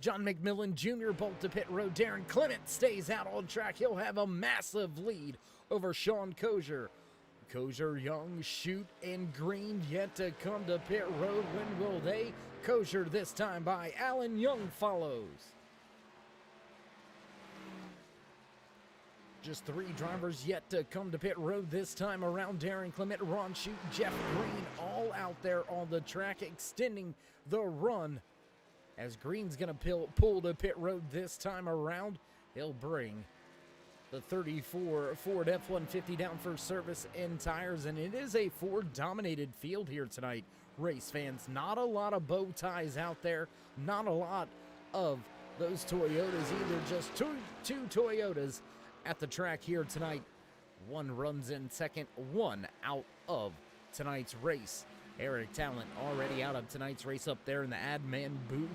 John McMillan Jr. bolt to pit road. Darren Clement stays out on track. He'll have a massive lead over Sean Kozier. Kozier, Young, Shute, and Green yet to come to pit road. When will they? Kozier this time by Alan Young follows. Just 3 drivers yet to come to pit road this time around. Darren Clement, Ron Shute, Jeff Green all out there on the track extending the run. As Green's going to pull to pit road this time around, he'll bring the 34 Ford F-150 down for service and tires, and it is a Ford-dominated field here tonight, race fans. Not a lot of bow ties out there, not a lot of those Toyotas either, just two Toyotas at the track here tonight. One runs in second, one out of tonight's race. Eric Talent already out of tonight's race up there in the admin booth.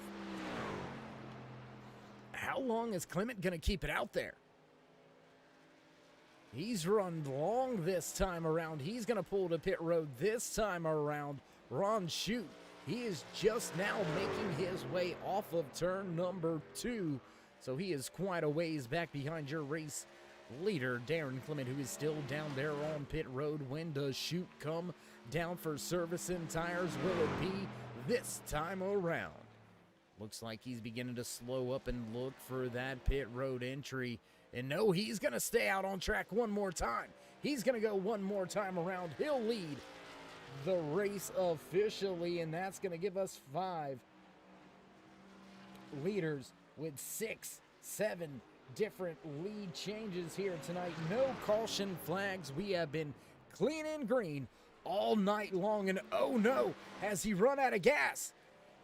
How long is Clement going to keep it out there? He's run long this time around. He's going to pull to pit road this time around. Ron Shute, he is just now making his way off of turn number 2. So he is quite a ways back behind your race leader, Darren Clement, who is still down there on pit road. When does Shute come down for service and tires? Will it be this time around? Looks like he's beginning to slow up and look for that pit road entry. And no, he's going to stay out on track one more time. He's going to go one more time around. He'll lead the race officially, and that's going to give us 5 leaders with 6, 7 different lead changes here tonight. No caution flags. We have been clean and green all night long, and oh no, has he run out of gas?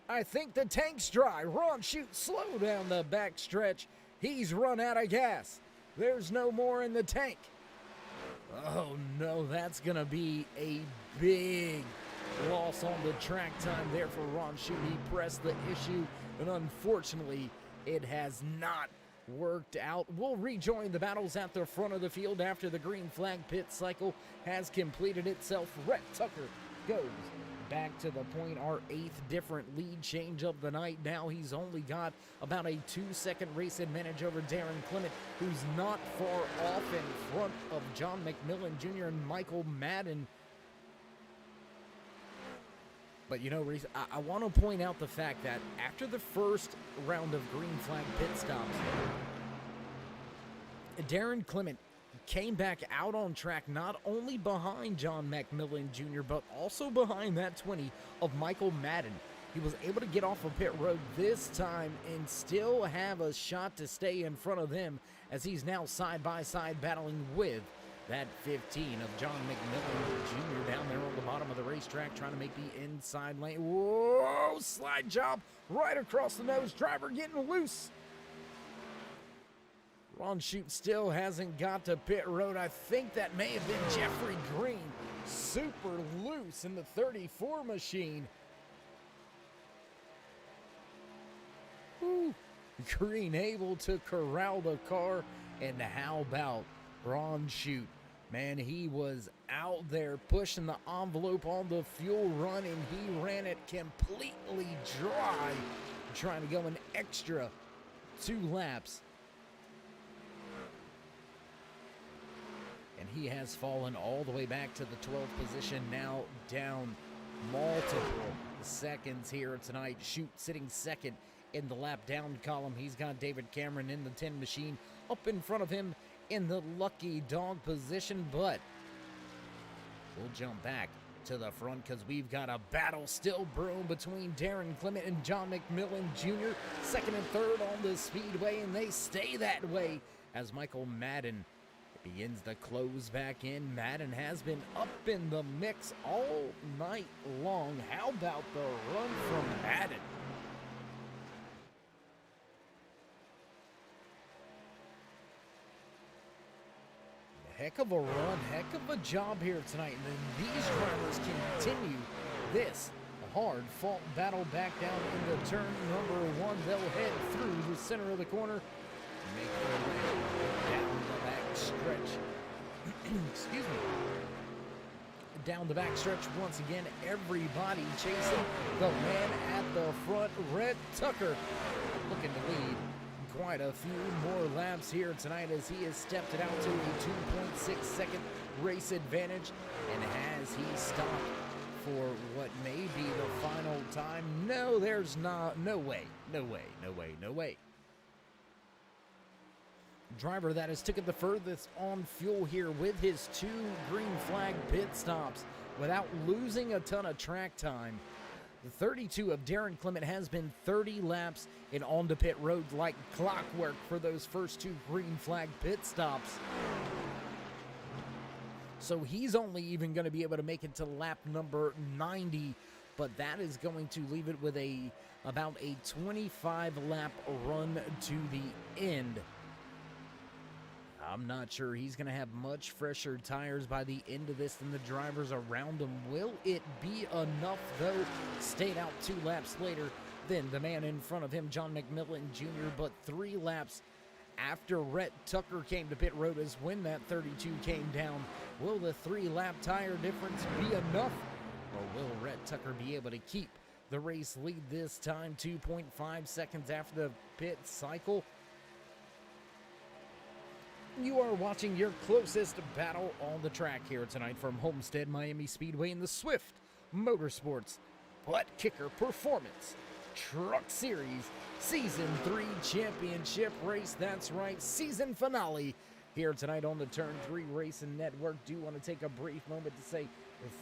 I think the tank's dry. Ron Shute, slow down the back stretch. He's run out of gas. There's no more in the tank. Oh no, that's gonna be a big loss on the track time there for Ron Shute. He pressed the issue, and unfortunately, it has not worked out. We'll rejoin the battles at the front of the field after the green flag pit cycle has completed itself. Rhett Tucker goes back to the point, our 8th different lead change of the night. Now he's only got about a 2-second race advantage over Darren Clement, who's not far off in front of John McMillan Jr. and Michael Madden. But you know, Reese, I want to point out the fact that after the first round of green flag pit stops, Darren Clement came back out on track, not only behind John McMillan Jr., but also behind that 20 of Michael Madden. He was able to get off of pit road this time and still have a shot to stay in front of them, as he's now side by side battling with that 15 of John McMillan Jr. down there on the bottom of the racetrack, trying to make the inside lane. Whoa, slide job right across the nose. Driver getting loose. Ron Shute still hasn't got to pit road. I think that may have been Jeffrey Green. Super loose in the 34 machine. Woo. Green able to corral the car. And how about Ron Shute? Man, he was out there pushing the envelope on the fuel run, and he ran it completely dry, trying to go an extra 2 laps. And he has fallen all the way back to the 12th position, now down multiple seconds here tonight. Shute sitting second in the lap down column. He's got David Cameron in the 10 machine up in front of him in the lucky dog position, but we'll jump back to the front because we've got a battle still brewing between Darren Clement and John McMillan Jr. Second and third on the speedway, and they stay that way as Michael Madden begins to close back in. Madden has been up in the mix all night long. How about the run from Madden? Heck of a run, heck of a job here tonight. And then these drivers continue this hard fought battle back down into turn number 1. They'll head through the center of the corner, make their way down the back stretch. Excuse me. Down the back stretch once again, everybody chasing the man at the front, Rhett Tucker, looking to lead quite a few more laps here tonight as he has stepped it out to a 2.6 second race advantage. And has he stopped for what may be the final time? No, there's not. No way. No way. No way. No way. Driver that has took it the furthest on fuel here with his 2 green flag pit stops without losing a ton of track time. The 32 of Darren Clement has been 30 laps in on to pit road like clockwork for those first 2 green flag pit stops. So he's only even going to be able to make it to lap number 90, but that is going to leave it with about a 25 lap run to the end. I'm not sure he's going to have much fresher tires by the end of this than the drivers around him. Will it be enough, though? Stayed out 2 laps later than the man in front of him, John McMillan Jr., but 3 laps after Rhett Tucker came to pit road is when that 32 came down. Will the 3-lap tire difference be enough, or will Rhett Tucker be able to keep the race lead this time? 2.5 seconds after the pit cycle. You are watching your closest battle on the track here tonight from Homestead Miami Speedway in the Swift MotorSports Butt Kicker Performance Truck Series Season 3 Championship Race. That's right, season finale here tonight on the Turn 3 Racing Network. Do want to take a brief moment to say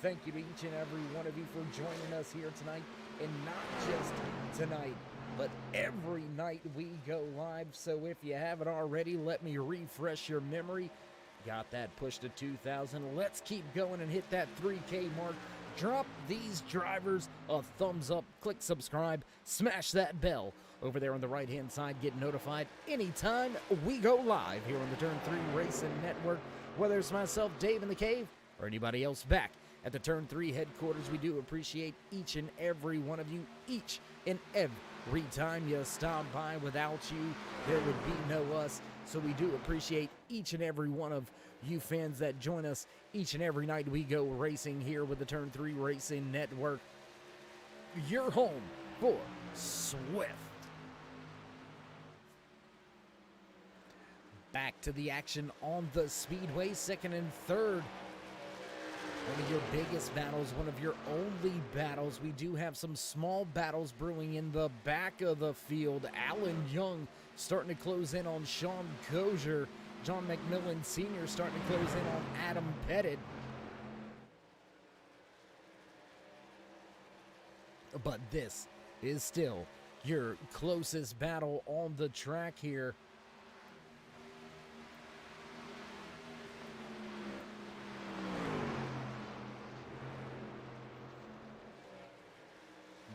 thank you to each and every one of you for joining us here tonight, and not just tonight, but every night we go live. So if you haven't already, let me refresh your memory. Got that push to 2,000. Let's keep going and hit that 3K mark. Drop these drivers a thumbs up, click subscribe, smash that bell over there on the right hand side. Get notified anytime we go live here on the Turn 3 Racing Network. Whether it's myself, Dave in the Cave, or anybody else back at the Turn 3 headquarters, we do appreciate each and every one of you, each and every time you stop by. Without you, there would be no us. So we do appreciate each and every one of you fans that join us each and every night we go racing here with the Turn 3 Racing Network. Your home for Swift. Back to the action on the speedway, second and third. One of your biggest battles, one of your only battles. We do have some small battles brewing in the back of the field. Alan Young starting to close in on Sean Kozier. John McMillan Sr. starting to close in on Adam Pettit. But this is still your closest battle on the track here.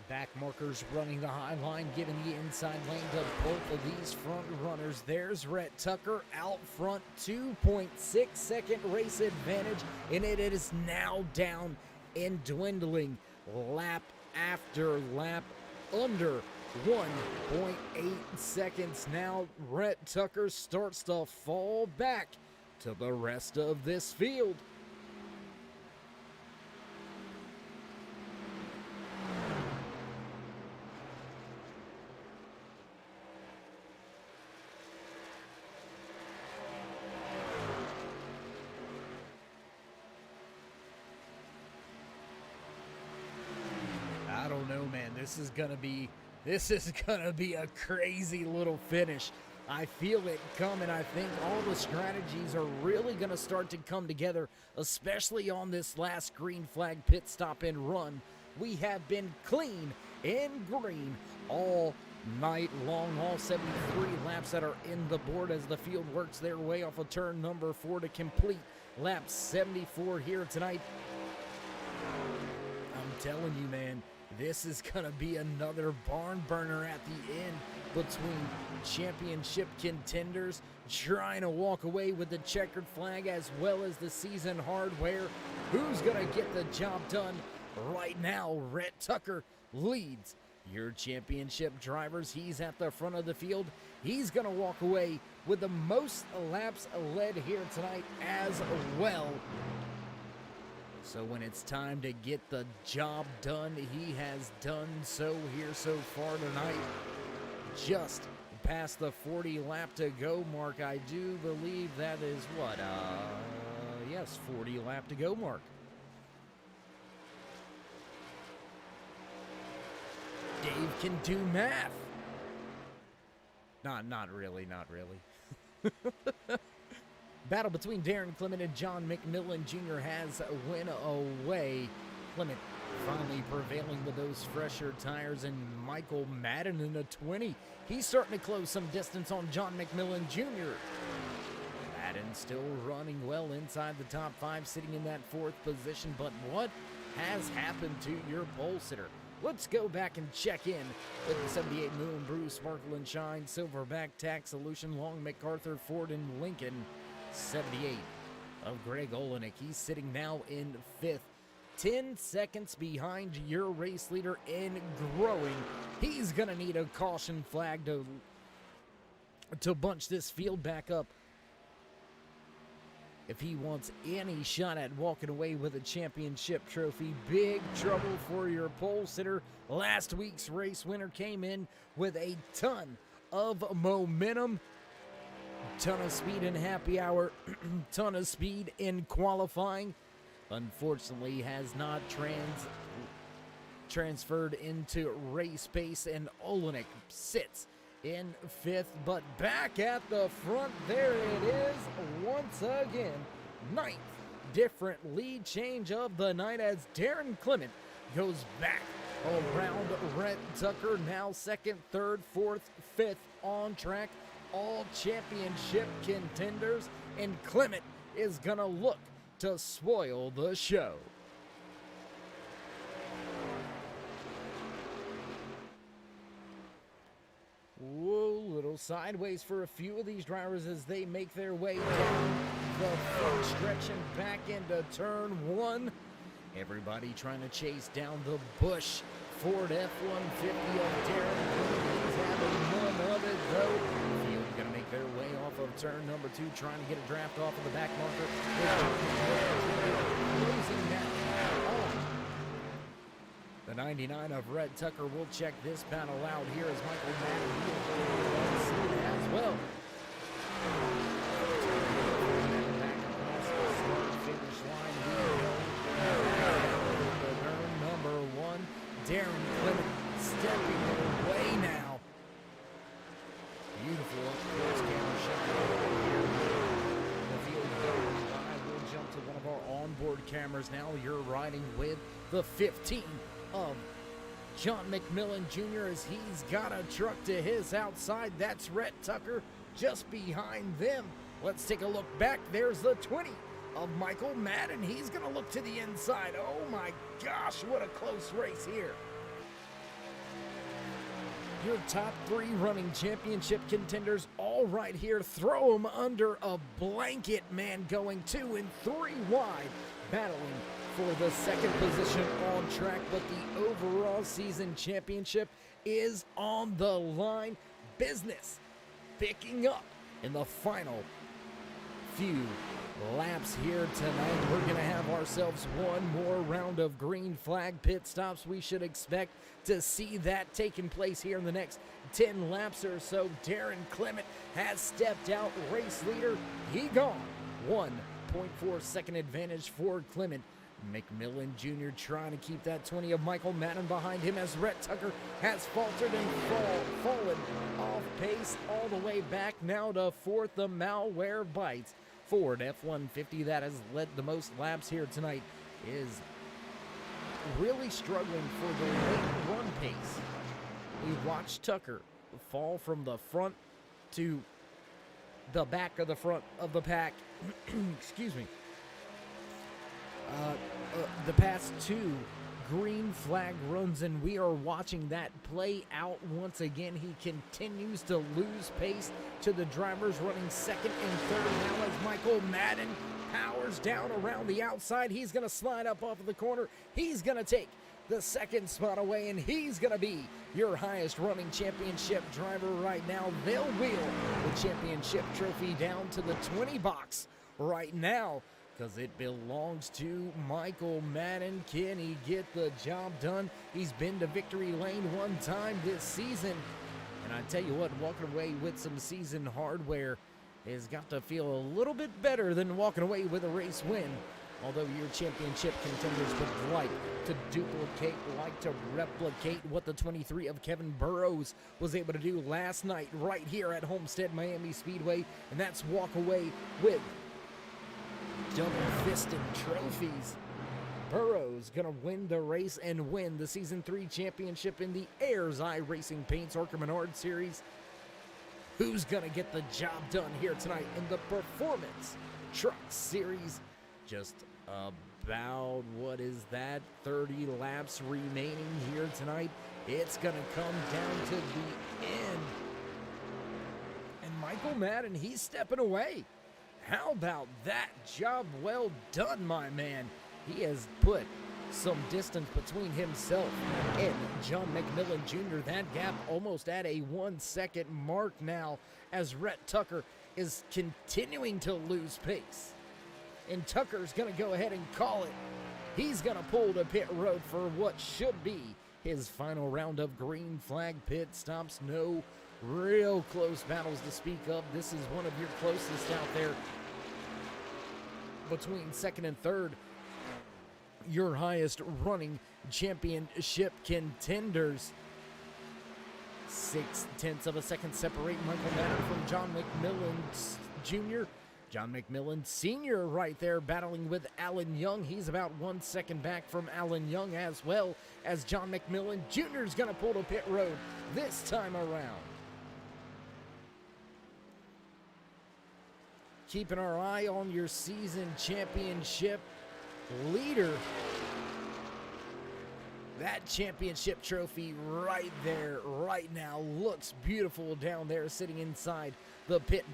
Back markers running the high line, giving the inside lane to both of these front runners. There's Rhett Tucker out front, 2.6 second race advantage, and it is now down and dwindling lap after lap, under 1.8 seconds. Now Rhett Tucker starts to fall back to the rest of this field. I don't know, man. This is going to be This is going to be a crazy little finish. I feel it coming. I think all the strategies are really going to start to come together, especially on this last green flag pit stop and run. We have been clean and green all night long, all 73 laps that are in the board as the field works their way off of turn number 4 to complete lap 74 here tonight. I'm telling you, man, this is going to be another barn burner at the end between championship contenders trying to walk away with the checkered flag as well as the season hardware. Who's going to get the job done? Right now, Rhett Tucker leads your championship drivers. He's at the front of the field. He's going to walk away with the most laps led here tonight as well. So when it's time to get the job done, he has done so here so far tonight. Just past the 40 lap to go mark. I do believe that is what? Yes, 40 lap to go mark. Dave can do math. Not really. Battle between Darren Clement and John McMillan Jr. has a win away. Clement finally prevailing with those fresher tires, and Michael Madden in a 20. He's starting to close some distance on John McMillan Jr. Madden still running well inside the top 5, sitting in that 4th position. But what has happened to your pole sitter? Let's go back and check in with the 78 Moon Brew Sparkle and Shine Silverback Tax Solution Long MacArthur Ford and Lincoln 78 of Greg Olenek. He's sitting now in 5th, 10 seconds behind your race leader and growing. He's gonna need a caution flag to bunch this field back up if he wants any shot at walking away with a championship trophy. Big trouble for your pole sitter. Last week's race winner came in with a ton of momentum, ton of speed in happy hour, ton of speed in qualifying. Unfortunately, has not transferred into race pace, and Olenek sits in 5th, but back at the front, there it is once again. 9th different lead change of the night as Darren Clement goes back around Rhett Tucker, now 2nd, 3rd, 4th, 5th on track, all championship contenders, and Clement is gonna look to spoil the show. Whoa, little sideways for a few of these drivers as they make their way down the front stretch and back into turn 1. Everybody trying to chase down the Busch Ford F-150 of Darren Clement. He's having none of it though. Field gonna make their way off of turn number 2, trying to get a draft off of the back marker. Losing now. The 99 of Rhett Tucker will check this battle out here as Michael Madden as well. Back across the start-finish line. Turn number 1. Darren Clement stepping away now. Beautiful up-close camera shot here. The field going by. We'll jump to one of our onboard cameras now. You're riding with the 15 of John McMillan Jr. as he's got a truck to his outside. That's Rhett Tucker just behind them. Let's take a look back. There's the 20 of Michael Madden. He's going to look to the inside. Oh my gosh, what a close race here. Your top 3 running championship contenders all right here. Throw them under a blanket, man, going 2 and 3 wide, battling for the 2nd position on track, but the overall season championship is on the line. Business picking up in the final few laps here tonight. We're going to have ourselves one more round of green flag pit stops. We should expect to see that taking place here in the next 10 laps or so. Darren Clement has stepped out, race leader. He gone. 1.4 second advantage for Clement. McMillan Jr. trying to keep that 20 of Michael Madden behind him as Rhett Tucker has faltered and fallen off pace all the way back now to fourth. The Malware Bites Ford F-150 that has led the most laps here tonight is really struggling for the late run pace. We watched Tucker fall from the front to the back of the front of the pack. Excuse me. The past two green flag runs, and we are watching that play out once again. He continues to lose pace to the drivers running second and third now as Michael Madden powers down around the outside. He's going to slide up off of the corner. He's going to take the second spot away, and he's going to be your highest running championship driver right now. They'll wheel the championship trophy down to the 20 box right now, because it belongs to Michael Madden. Can he get the job done? He's been to victory lane one time this season. And I tell you what, walking away with some season hardware has got to feel a little bit better than walking away with a race win. Although your championship contenders would like to duplicate, like to replicate what the 23 of Kevin Burrows was able to do last night right here at Homestead Miami Speedway. And that's walk away with double-fisted trophies. Burrows gonna win the race and win the Season 3 championship in the Ayers Eye Racing Paints Orca Menard Series. Who's gonna get the job done here tonight in the Performance Truck Series? Just about, what is that, 30 laps remaining here tonight. It's gonna come down to the end. And Michael Madden, he's stepping away. How about that? Job well done, my man. He has put some distance between himself and John McMillan Jr. That gap almost at a 1 second mark now as Rhett Tucker is continuing to lose pace. And Tucker's going to go ahead and call it. He's going to pull to pit road for what should be his final round of green flag pit stops. No real close battles to speak of. This is one of your closest out there between second and third. Your highest running championship contenders. 0.6 of a second separate Michael Madden from John McMillan Jr. John McMillan Sr. right there battling with Alan Young. He's about 1 second back from Alan Young, as well as John McMillan Jr. is going to pull to pit road this time around. Keeping our eye on your season championship leader. That championship trophy right there, right now, looks beautiful down there sitting inside the pit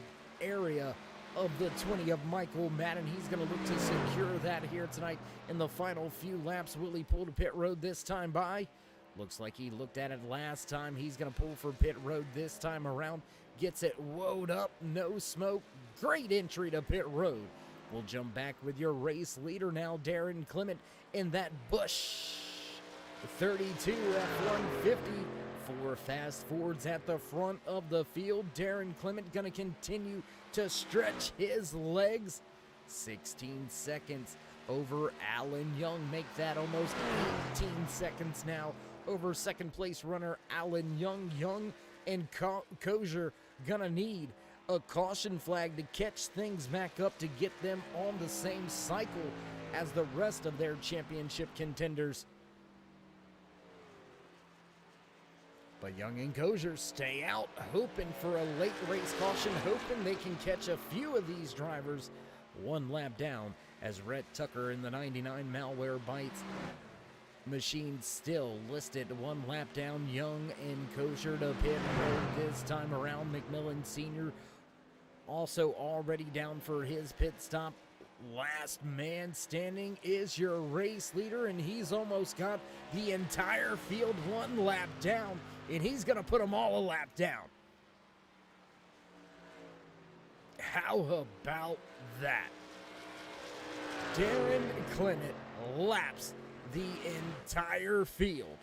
area of the 20 of Michael Madden. He's going to look to secure that here tonight in the final few laps. Will he pull to pit road this time by? Looks like he looked at it last time. He's going to pull for pit road this time around. Gets it woed up, no smoke. Great entry to pit road. We'll jump back with your race leader now, Darren Clement, in that Busch 32 F-150. 4 fast Fords at the front of the field. Darren Clement going to continue to stretch his legs. 16 seconds over Alan Young. Make that almost 18 seconds now over second place runner Alan Young. Young and Kosher going to need a caution flag to catch things back up to get them on the same cycle as the rest of their championship contenders. But Young and Kosher stay out, hoping for a late race caution, hoping they can catch a few of these drivers 1 lap down as Rhett Tucker in the 99 Malware Bites machine still listed 1 lap down. Young and Kosher to pit road this time around. McMillan Sr. also already down for his pit stop. Last man standing is your race leader, and he's almost got the entire field 1 lap down, and he's going to put them all a lap down. How about that? Darren Clement laps the entire field.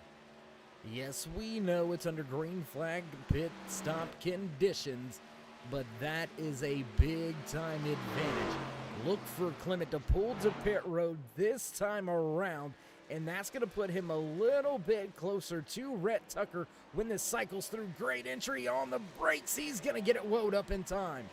Yes, we know it's under green flag pit stop conditions, but that is a big time advantage. look for Clement to pull to pit road this time around, and that's going to put him a little bit closer to Rhett Tucker when this cycles through. Great entry on the brakes. He's going to get it woed up in time.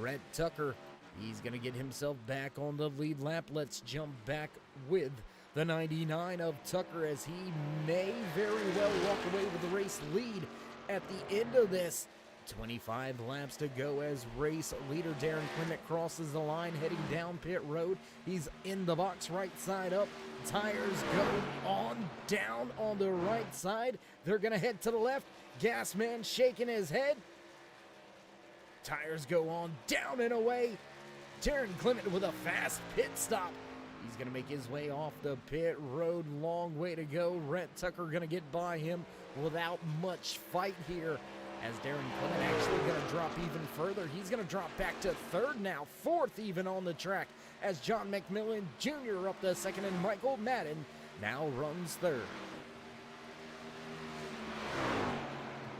Rhett Tucker, he's going to get himself back on the lead lap. Let's jump back with the 99 of Tucker, as he may very well walk away with the race lead at the end of this. 25 laps to go as race leader Darren Clement crosses the line heading down pit road. He's in the box, right side up. Tires go on down on the right side. They're going to head to the left. Gas man shaking his head. Tires go on down and away. Darren Clement with a fast pit stop. He's going to make his way off the pit road. Long way to go. Rhett Tucker going to get by him without much fight here, as Darren Clement actually going to drop even further. He's going to drop back to third now, fourth even on the track, as John McMillan Jr. up the second, and Michael Madden now runs third.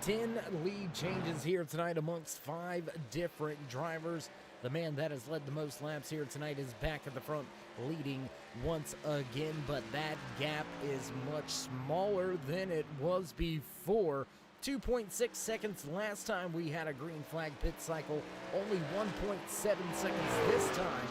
10 lead changes here tonight amongst 5 different drivers. The man that has led the most laps here tonight is back at the front, leading once again, but that gap is much smaller than it was before. 2.6 seconds last time we had a green flag pit cycle, only 1.7 seconds this time.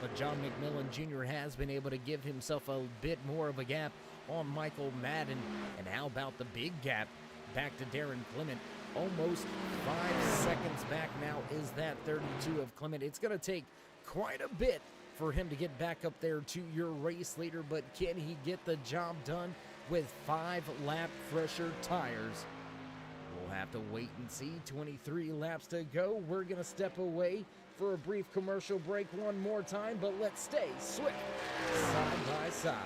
But John McMillan Jr. has been able to give himself a bit more of a gap on Michael Madden. And how about the big gap back to Darren Clement? Almost 5 seconds back now is that 32 of Clement. It's going to take quite a bit for him to get back up there to your race leader, but can he get the job done with 5 lap fresher tires? We'll have to wait and see. 23 laps to go. We're going to step away for a brief commercial break one more time, but let's stay swift side by side.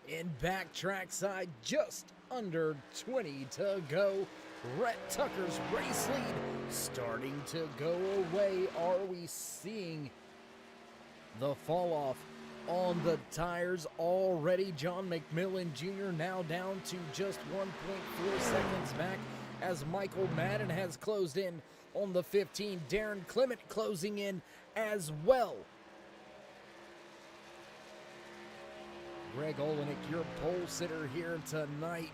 In back trackside, just under 20 to go. Rhett Tucker's race lead starting to go away. Are we seeing the fall off on the tires already? John McMillan Jr. now down to just 1.4 seconds back, as Michael Madden has closed in on the 15. Darren Clement closing in as well. Greg Olenek, your pole sitter here tonight.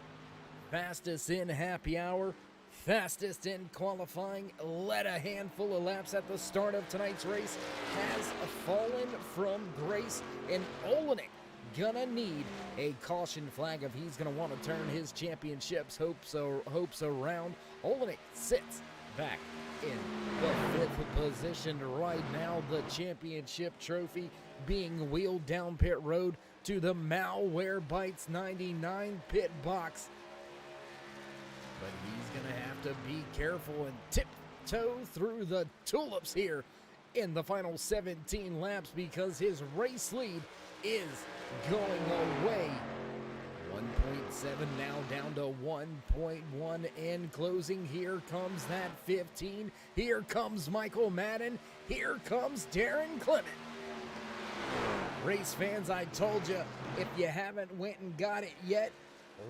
Fastest in happy hour, fastest in qualifying, led a handful of laps at the start of tonight's race, has fallen from grace, and Olenek gonna need a caution flag if he's gonna want to turn his championship's hopes around. Olenek sits back in the 5th position right now. The championship trophy being wheeled down pit road to the Malwarebytes 99 pit box. But he's gonna have to be careful and tiptoe through the tulips here in the final 17 laps because his race lead is going away. 1.7 now down to 1.1 in closing. Here comes that 15. Here comes Michael Madden. Here comes Darren Clement. Race fans, I told you, if you haven't went and got it yet,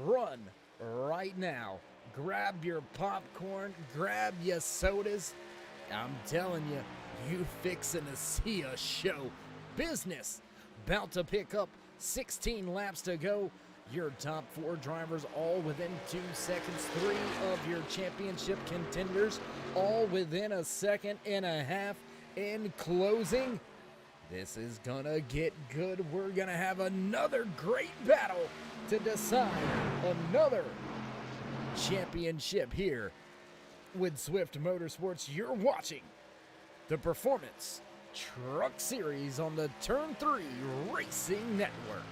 run right now. Grab your popcorn, grab your sodas. I'm telling you, you fixin' to see a show. Business about to pick up 16 laps to go. Your top 4 drivers all within 2 seconds. 3 of your championship contenders all within a second and a half in closing. This is gonna get good. We're gonna have another great battle to decide another championship here with Swift Motorsports. You're watching the Performance Truck Series on the Turn 3 Racing Network.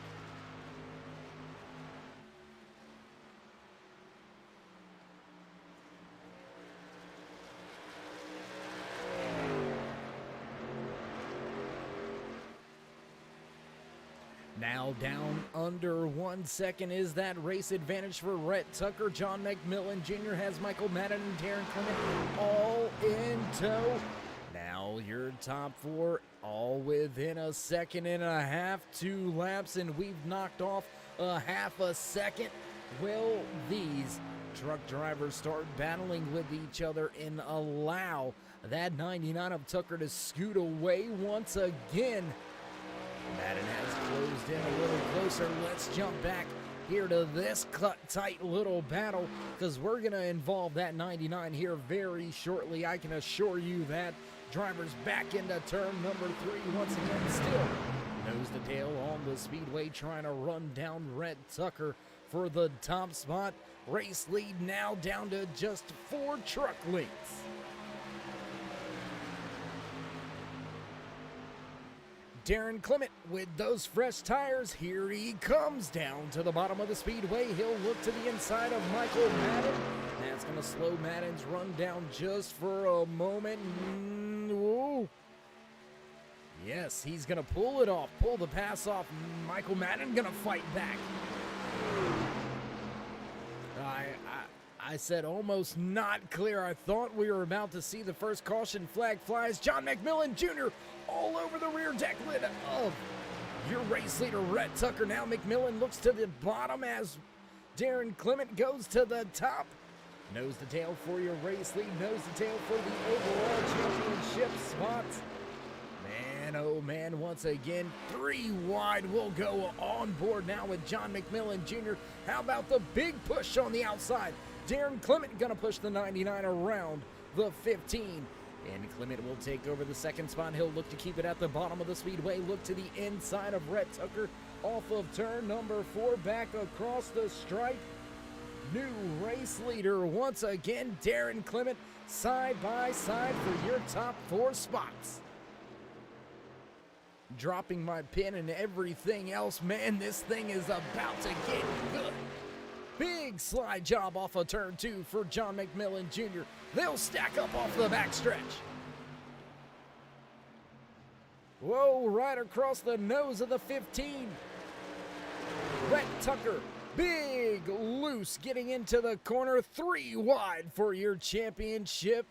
Now down under 1 second is that race advantage for Rhett Tucker. John McMillan Jr. has Michael Madden and Darren Clement all in tow. Now your top 4 all within a second and a half. 2 laps and we've knocked off a half a second. Will these truck drivers start battling with each other and allow that 99 of Tucker to scoot away once again? Madden has closed in a little closer. Let's jump back here to this tight little battle because we're going to involve that 99 here very shortly. I can assure you that. Drivers back into turn number 3 once again. Still nose to tail on the speedway trying to run down Rhett Tucker for the top spot. Race lead now down to just 4 truck lengths. Darren Clement with those fresh tires. Here he comes down to the bottom of the speedway. He'll look to the inside of Michael Madden. That's going to slow Madden's run down just for a moment. Whoa. Yes, he's going to pull it off, pull the pass off. Michael Madden going to fight back. I said almost not clear. I thought we were about to see the first caution flag flies. John McMillan Jr. all over the rear deck lid of your race leader, Rhett Tucker. Now McMillan looks to the bottom as Darren Clement goes to the top. Nose to tail for your race lead. Nose to tail for the overall championship spots. Man, oh man, once again, 3 wide will go on board now with John McMillan Jr. How about the big push on the outside? Darren Clement gonna push the 99 around the 15. And Clement will take over the second spot. He'll look to keep it at the bottom of the speedway. Look to the inside of Rhett Tucker off of turn number 4 back across the stripe. New race leader once again, Darren Clement, side by side for your top 4 spots. Dropping my pin and everything else, man, this thing is about to get good. Big slide job off of turn 2 for John McMillan Jr. They'll stack up off the backstretch. Whoa, right across the nose of the 15. Rhett Tucker, big loose getting into the corner. 3 wide for your championship.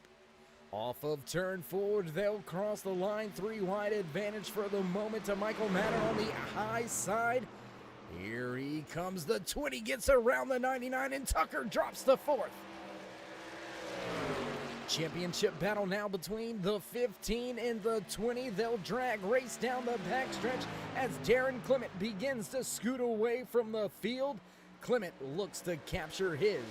Off of turn 4, they'll cross the line. 3 wide advantage for the moment to Michael Madden on the high side. Here he comes. The 20 gets around the 99 and Tucker drops the 4th. Championship battle now between the 15 and the 20. They'll drag race down the backstretch as Darren Clement begins to scoot away from the field. Clement looks to capture his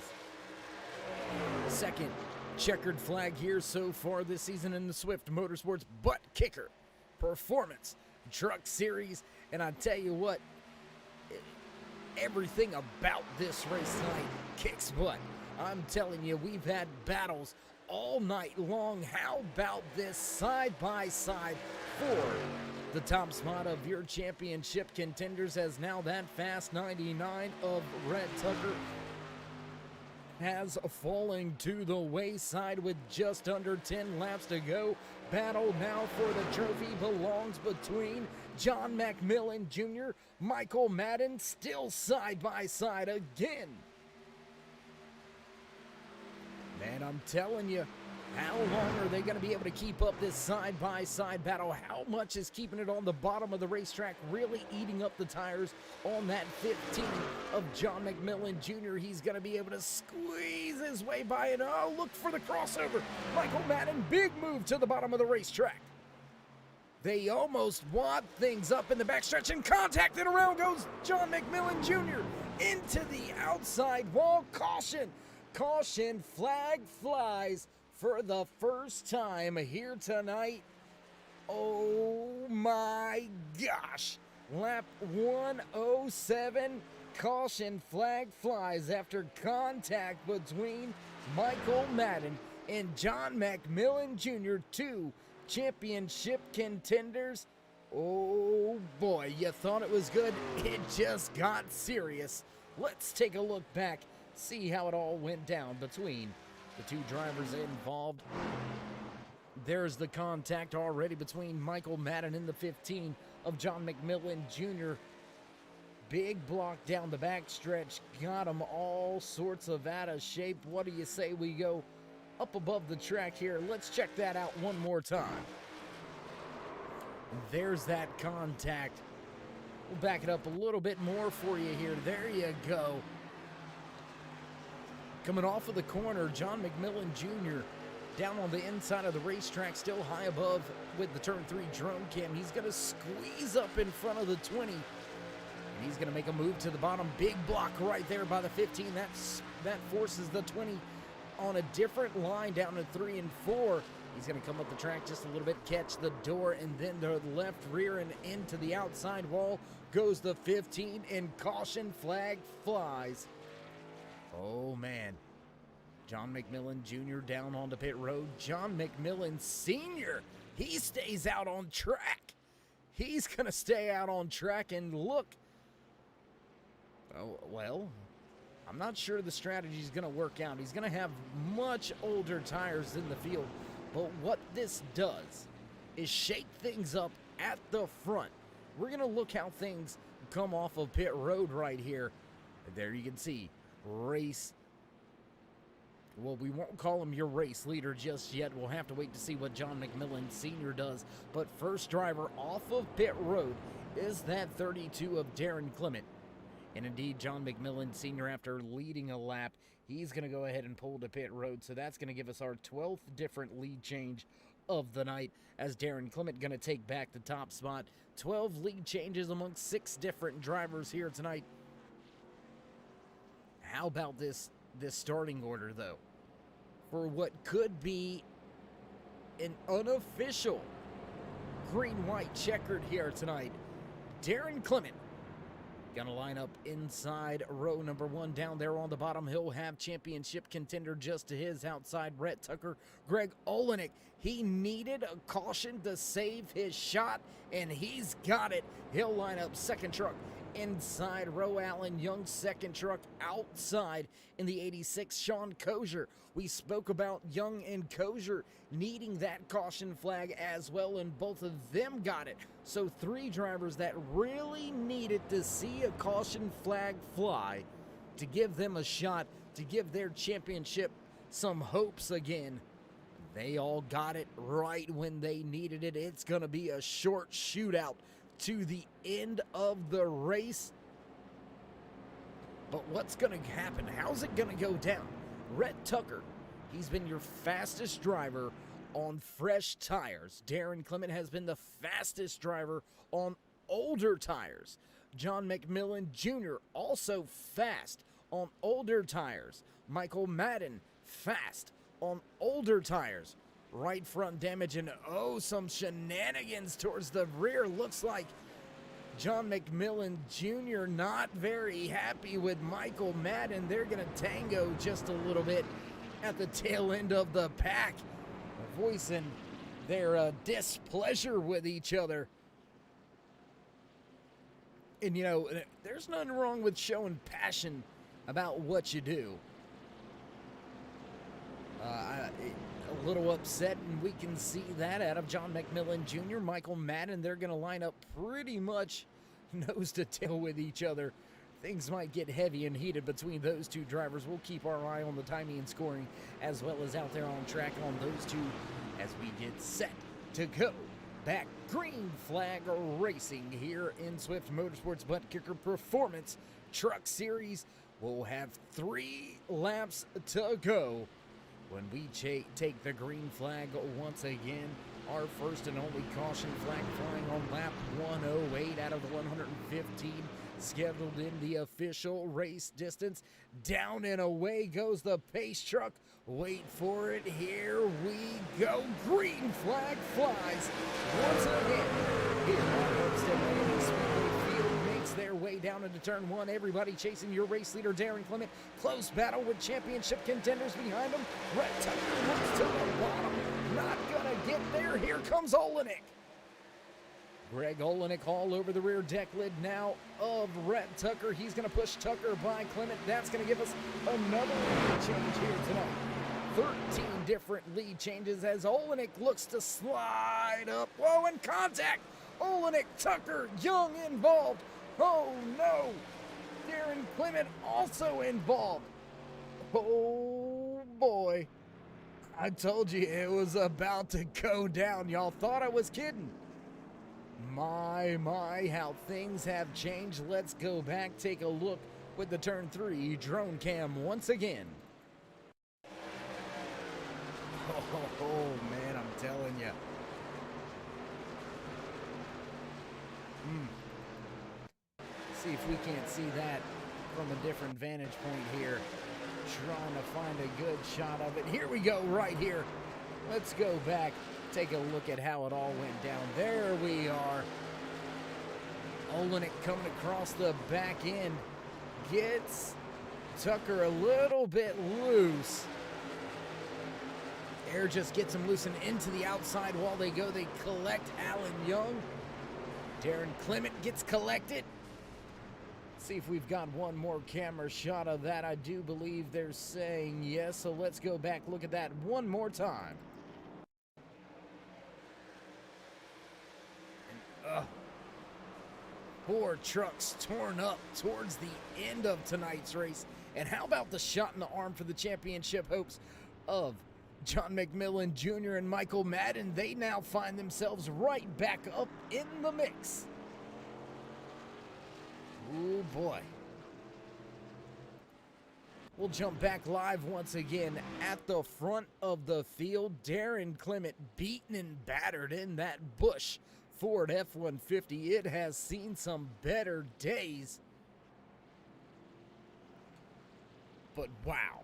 second checkered flag here so far this season in the Swift Motorsports Butt Kicker Performance Truck Series. And I tell you what, everything about this race tonight kicks butt. I'm telling you, we've had battles all night long. How about this side-by-side for the top spot of your championship contenders, as now that Fast 99 of Red Tucker has fallen to the wayside with just under 10 laps to go. Battle now for the trophy belongs between John McMillan Jr., Michael Madden, still side by side again. Man, I'm telling you, how long are they going to be able to keep up this side-by-side battle? How much is keeping it on the bottom of the racetrack really eating up the tires on that 15 of John McMillan Jr.? He's going to be able to squeeze his way by it. Oh, look for the crossover. Michael Madden, big move to the bottom of the racetrack. They almost wad things up in the backstretch, and contact, and around goes John McMillan Jr. into the outside wall. Caution! Caution, flag flies for the first time here tonight. Oh my gosh. Lap 107, caution flag flies after contact between Michael Madden and John McMillan Jr., two championship contenders. Oh boy, you thought it was good? It just got serious. Let's take a look back, see how it all went down between the two drivers involved. There's the contact already between Michael Madden and the 15 of John McMillan Jr. Big block down the backstretch, got them all sorts of out of shape. What do you say we go up above the track here? Let's check that out one more time. There's that contact. We'll back it up a little bit more for you here. There you go. Coming off of the corner, John McMillan Jr. down on the inside of the racetrack, still high above with the turn 3 drone cam. He's going to squeeze up in front of the 20, and he's going to make a move to the bottom. Big block right there by the 15. That forces the 20 on a different line down to 3 and 4. He's going to come up the track just a little bit, catch the door, and then the left rear and into the outside wall goes the 15, and caution flag flies. Oh, man. John McMillan Jr. down onto pit road. John McMillan Sr., he stays out on track. He's going to stay out on track, and look. Oh, well, I'm not sure the strategy is going to work out. He's going to have much older tires in the field, but what this does is shake things up at the front. We're going to look how things come off of pit road right here. There you can see race. Well, we won't call him your race leader just yet. We'll have to wait to see what John McMillan Sr. does. But first driver off of pit road is that 32 of Darren Clement. And indeed, John McMillan Sr., after leading a lap, he's going to go ahead and pull to pit road. So that's going to give us our 12th different lead change of the night, as Darren Clement going to take back the top spot. 12 lead changes amongst 6 different drivers here tonight. How about this starting order, though? For what could be an unofficial green-white checkered here tonight. Darren Clement gonna line up inside row number 1. Down there on the bottom, he'll have championship contender just to his outside, Red Tucker. Greg Olenek, he needed a caution to save his shot, and he's got it. He'll line up second truck inside row. Allen Young, second truck outside in the 86, Sean Kozier. We spoke about Young and Kozier needing that caution flag as well, and both of them got it. So 3 drivers that really needed to see a caution flag fly to give them a shot, to give their championship some hopes again. They all got it right when they needed it. It's going to be a short shootout to the end of the race. But what's going to happen? How's it going to go down? Red Tucker, he's been your fastest driver on fresh tires. Darren Clement has been the fastest driver on older tires. John McMillan Jr. also fast on older tires. Michael Madden, fast on older tires. Right front damage, and some shenanigans towards the rear. Looks like John McMillan Jr. not very happy with Michael Madden. They're going to tango just a little bit at the tail end of the pack, voicing their displeasure with each other. And, you know, there's nothing wrong with showing passion about what you do. A little upset, and we can see that out of John McMillan Jr., Michael Madden. They're going to line up pretty much nose to tail with each other. Things might get heavy and heated between those two drivers. We'll keep our eye on the timing and scoring, as well as out there on track on those two as we get set to go back. Green flag racing here in Swift Motorsports Butt Kicker Performance Truck Series. We'll have 3 laps to go when we take the green flag once again. Our first and only caution flag flying on lap 108 out of the 115 scheduled in the official race distance. Down and away goes the pace truck. Wait for it, here we go. Green flag flies once again here on Homestead Speedway Field. Makes their way down into turn 1. Everybody chasing your race leader, Darren Clement. Close battle with championship contenders behind him. Rhett Tucker looks to the bottom. Not gonna get there. Here comes Olenek. Greg Olenek all over the rear deck lid now of Rhett Tucker. He's going to push Tucker by Clement. That's going to give us another lead change here tonight. 13 different lead changes as Olenek looks to slide up. Whoa, and contact! Olenek, Tucker, Young involved. Oh, no. Darren Clement also involved. Oh, boy. I told you it was about to go down. Y'all thought I was kidding. My, how things have changed. Let's go back, take a look with the turn 3 drone cam once again. Oh man, I'm telling you. See if we can't see that from a different vantage point here. Trying to find a good shot of it. Here we go, right here. Let's go back. Take a look at how it all went down. There we are. Olenek coming across the back end. Gets Tucker a little bit loose. Air just gets him loosened into the outside while they go. They collect Alan Young. Darren Clement gets collected. See if we've got one more camera shot of that. I do believe they're saying yes, so let's go back, look at that one more time. Four trucks torn up towards the end of tonight's race. And how about the shot in the arm for the championship hopes of John McMillan Jr. and Michael Madden? They now find themselves right back up in the mix. Oh boy. We'll jump back live once again at the front of the field. Darren Clement beaten and battered in that Busch Ford F-150. It has seen some better days. But wow.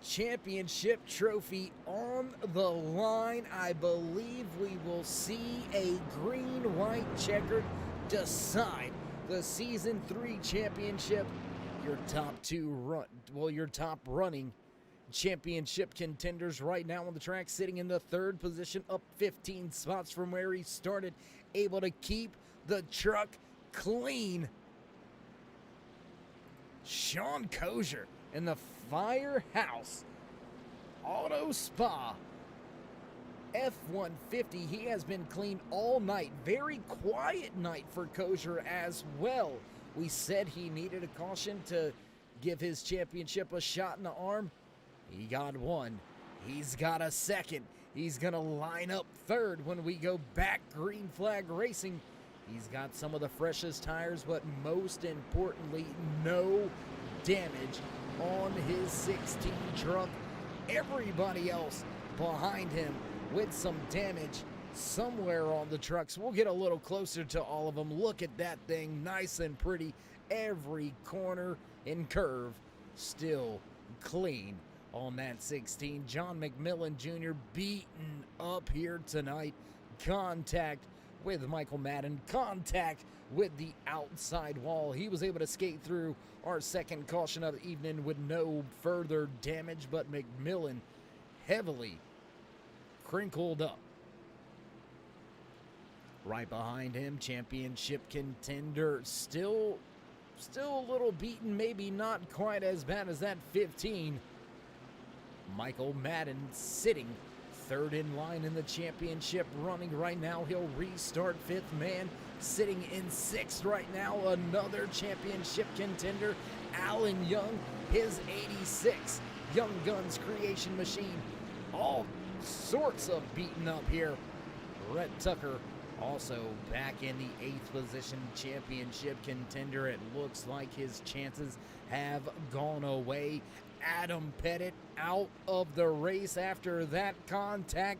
Championship trophy on the line. I believe we will see a green-white checkered decide the Season 3 championship. Your top running championship contenders right now on the track, sitting in the 3rd position, up 15 spots from where he started, able to keep the truck clean. Sean Kozier in the Firehouse Auto Spa F-150. He has been clean all night. Very quiet night for Kozier as well. We said he needed a caution to give his championship a shot in the arm. He got one. He's got a second. He's going to line up 3rd when we go back green flag racing. He's got some of the freshest tires, but most importantly, no damage on his 16 truck. Everybody else behind him with some damage somewhere on the trucks. We'll get a little closer to all of them. Look at that thing, nice and pretty. Every corner and curve still clean on that 16. John McMillan Jr. beaten up here tonight. Contact with Michael Madden. Contact with the outside wall. He was able to skate through our second caution of the evening with no further damage, but McMillan heavily crinkled up. Right behind him, championship contender, still a little beaten, maybe not quite as bad as that 15. Michael Madden sitting third in line in the championship running right now. He'll restart fifth man, sitting in sixth right now. Another championship contender, Alan Young, his 86. Young Guns Creation Machine, all sorts of beaten up here. Rhett Tucker also back in the 8th position, championship contender. It looks like his chances have gone away. Adam Pettit out of the race after that contact.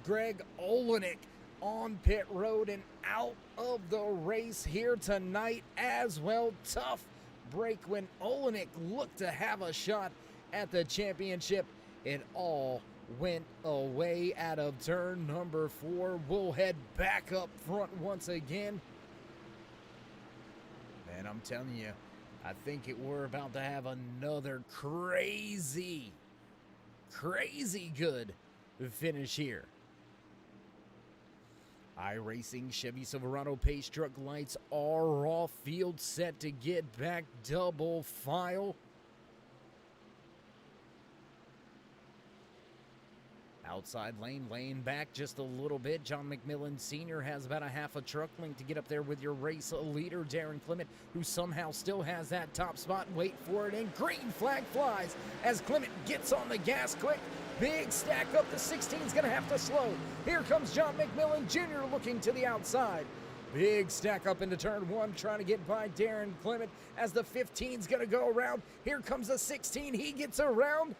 Greg Olenek on pit road and out of the race here tonight as well. Tough break when Olenek looked to have a shot at the championship. It all went away out of turn number 4. We'll head back up front once again. Man, I'm telling you, I think we're about to have another crazy good finish here. iRacing Chevy Silverado Pace Truck lights are off. Field set to get back, double file. Outside lane, laying back just a little bit. John McMillan Sr. has about a half a truck length to get up there with your race leader, Darren Clement, who somehow still has that top spot. Wait for it, and green flag flies as Clement gets on the gas quick. Big stack up. The 16's going to have to slow. Here comes John McMillan Jr. looking to the outside. Big stack up into turn 1, trying to get by Darren Clement as the 15's going to go around. Here comes the 16. He gets around.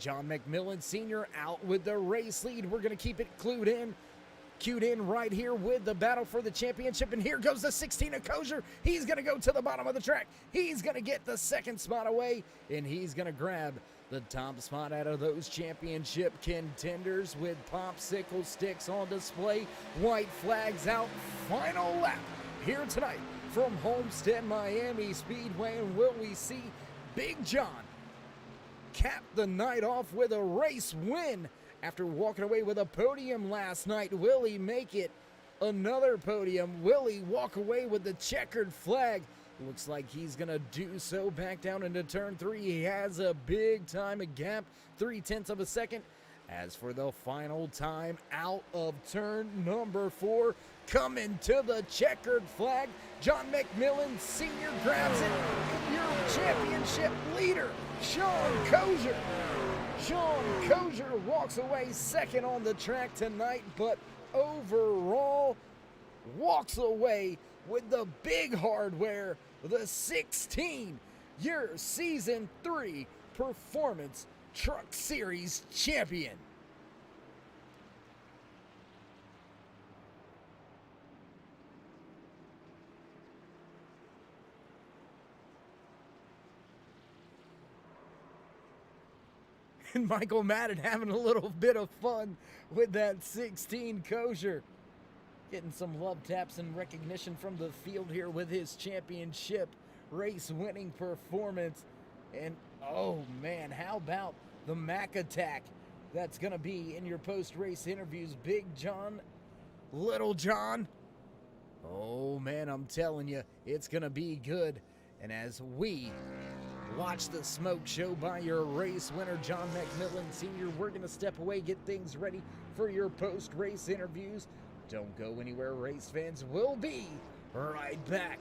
John McMillan Sr. out with the race lead. We're going to keep it cued in right here with the battle for the championship. And here goes the 16 of Kosher. He's going to go to the bottom of the track. He's going to get the second spot away, and he's going to grab the top spot out of those championship contenders with popsicle sticks on display. White flags out. Final lap here tonight from Homestead Miami Speedway. And will we see Big John cap the night off with a race win after walking away with a podium last night? Will he make it another podium? Will he walk away with the checkered flag? Looks like he's gonna do so. Back down into turn 3. He has a big time gap, 0.3 of a second. As for the final time out of turn number 4, coming to the checkered flag, John McMillan Sr. grabs it. Your championship leader, Sean Kosher. Sean Kosher walks away second on the track tonight, but overall walks away with the big hardware, the 16, your Season 3 Performance Truck Series champion. And Michael Madden having a little bit of fun with that 16 Kosher. Getting some love taps and recognition from the field here with his championship race winning performance. And oh man, how about the Mac attack that's going to be in your post-race interviews? Big John, Little John. Oh man, I'm telling you, it's going to be good. And as we watch the smoke show by your race winner, John McMillan Sr., we're going to step away, get things ready for your post-race interviews. Don't go anywhere, race fans. We'll be right back.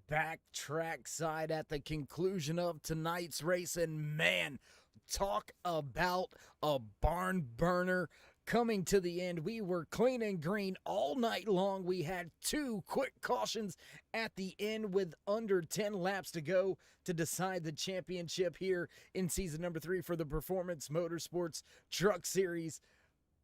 back trackside at the conclusion of tonight's race. And man, talk about a barn burner coming to the end. We were clean and green all night long. We had 2 quick cautions at the end with under 10 laps to go to decide the championship here in season number 3 for the Performance Motorsports Truck Series.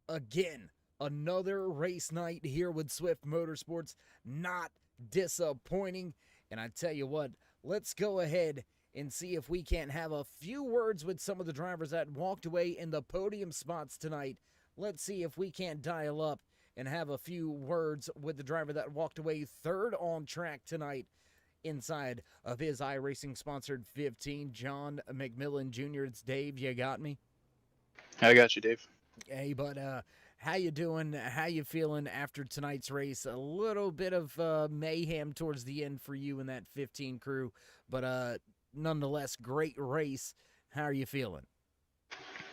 Again, another race night here with Swift Motorsports. Not disappointing. And I tell you what, let's go ahead and see if we can't have a few words with some of the drivers that walked away in the podium spots tonight. Let's see if we can't dial up and have a few words with the driver that walked away third on track tonight inside of his iRacing sponsored 15, John McMillan Jr. It's Dave. You got me? I got you, Dave. Hey, but how you doing? How you feeling after tonight's race? A little bit of mayhem towards the end for you and that 15 crew, but nonetheless, great race. How are you feeling?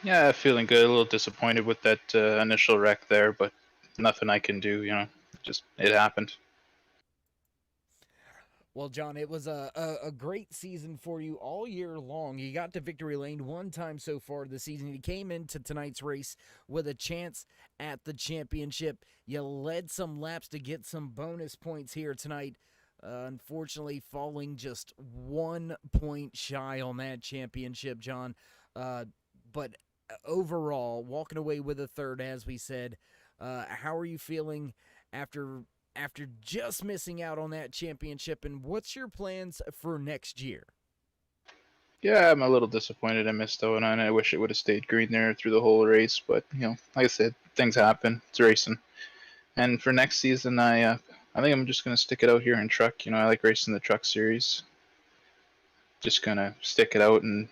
Yeah, feeling good. A little disappointed with that initial wreck there, but nothing I can do, just it happened. Well, John, it was a great season for you all year long. You got to victory lane one time so far this season. You came into tonight's race with a chance at the championship. You led some laps to get some bonus points here tonight. Unfortunately, falling just 1 point shy on that championship, John. But overall, walking away with a third, as we said. How are you feeling after just missing out on that championship, and what's your plans for next year? Yeah, I'm a little disappointed I missed out on it. I wish it would have stayed green there through the whole race, but like I said, things happen. It's racing. And for next season, I think I'm just gonna stick it out here in truck. I like racing the truck series. Just gonna stick it out, and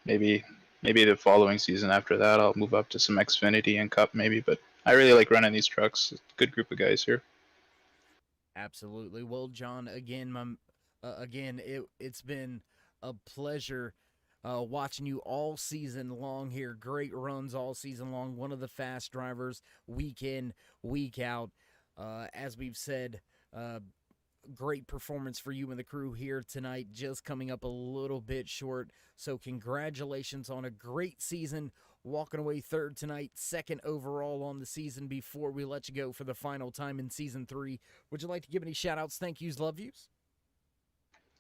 maybe the following season after that, I'll move up to some Xfinity and Cup maybe. But I really like running these trucks. Good group of guys here. Absolutely. Well, John, again, it's been a pleasure watching you all season long here. Great runs all season long. One of the fast drivers, week in, week out. As we've said, great performance for you and the crew here tonight, just coming up a little bit short. So congratulations on a great season, walking away third tonight, second overall on the season. Before we let you go for the final time in season 3, would you like to give any shout outs, thank yous, love yous?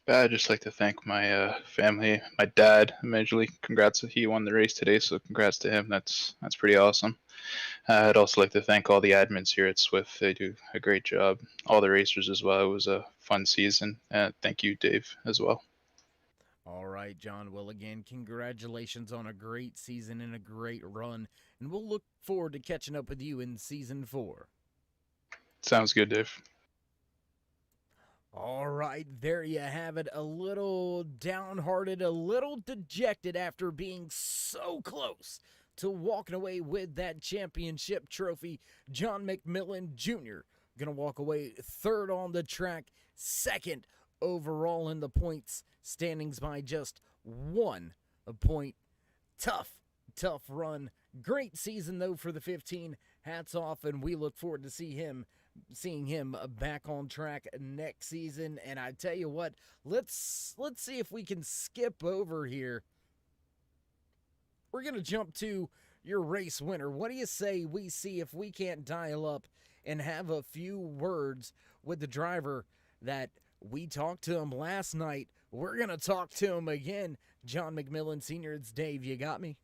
I'd just like to thank my family, my dad, majorly. Congrats, he won the race today, so congrats to him. That's pretty awesome. I'd also like to thank all the admins here at Swift. They do a great job. All the racers as well. It was a fun season. Thank you, Dave, as well. All right, John. Well, again, congratulations on a great season and a great run, and we'll look forward to catching up with you in season 4. Sounds good, Dave. All right, there you have it. A little downhearted, a little dejected after being so close to walking away with that championship trophy. John McMillan Jr. going to walk away third on the track, second overall in the points standings by just 1 point. Tough run. Great season, though, for the 15. Hats off, and we look forward to seeing him back on track next season. And I tell you what, let's see if we can skip over here. We're going to jump to your race winner. What do you say we see if we can't dial up and have a few words with the driver that we talked to him last night? We're going to talk to him again. John McMillan Sr., it's Dave. You got me?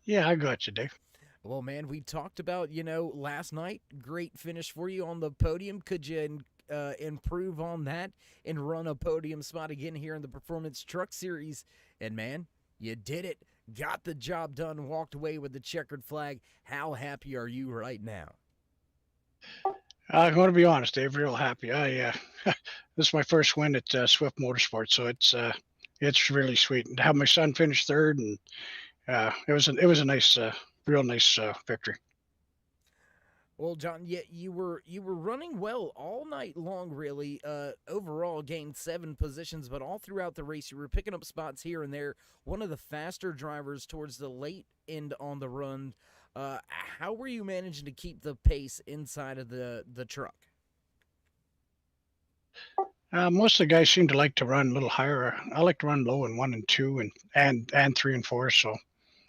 Yeah, I got you, Dave. Well, man, we talked about, last night, great finish for you on the podium. Could you improve on that and run a podium spot again here in the Performance Truck Series? And, man, you did it. Got the job done, walked away with the checkered flag. How happy are you right now? I'm going to be honest, Dave, real happy. This is my first win at Swift Motorsports, so it's really sweet. And to have my son finish third, and it was a nice, real nice victory. Well, John, you were running well all night long, really. Overall, gained 7 positions, but all throughout the race, you were picking up spots here and there. One of the faster drivers towards the late end on the run. How were you managing to keep the pace inside of the truck? Most of the guys seem to like to run a little higher. I like to run low in 1 and 2 and 3 and 4. So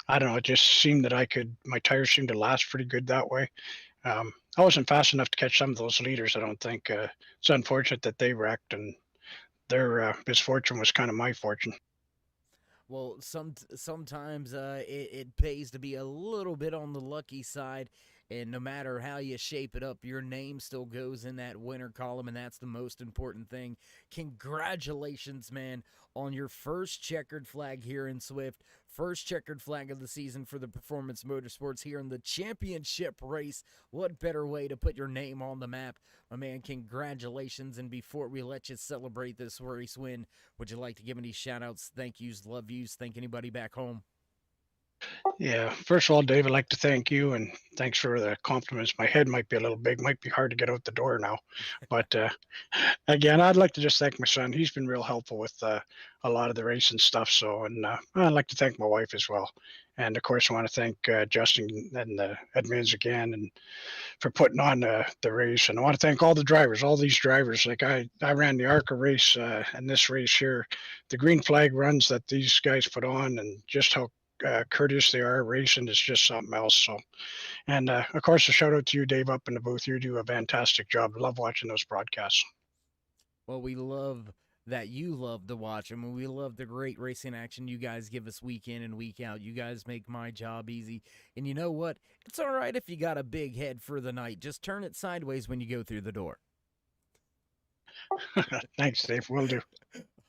I don't know. It just seemed that my tires seemed to last pretty good that way. I wasn't fast enough to catch some of those leaders. I don't think. It's unfortunate that they wrecked, and their misfortune was kind of my fortune. Well, sometimes it pays to be a little bit on the lucky side, and no matter how you shape it up, your name still goes in that winner column, and that's the most important thing. Congratulations, man, on your first checkered flag here in Swift. First checkered flag of the season for the Performance Motorsports here in the championship race. What better way to put your name on the map? My man, congratulations. And before we let you celebrate this race win, would you like to give any shout outs, thank yous, love yous, thank anybody back home? Yeah. First of all, Dave, I'd like to thank you and thanks for the compliments. My head might be a little big, might be hard to get out the door now. But again, I'd like to just thank my son. He's been real helpful with a lot of the racing stuff. So, and I'd like to thank my wife as well. And of course, I want to thank Justin and the admins again and for putting on the race. And I want to thank all the drivers, all these drivers. Like I ran the ARCA race and this race here, the green flag runs that these guys put on, and just how courteous they are racing is just something else. So, and of course, a shout out to you, Dave, up in the booth. You do a fantastic job. I love watching those broadcasts. Well, we love that you love to watch them, and we love the great racing action you guys give us week in and week out. You guys make my job easy. And you know what? It's all right if you got a big head for the night. Just turn it sideways when you go through the door. Thanks, Dave. Will do.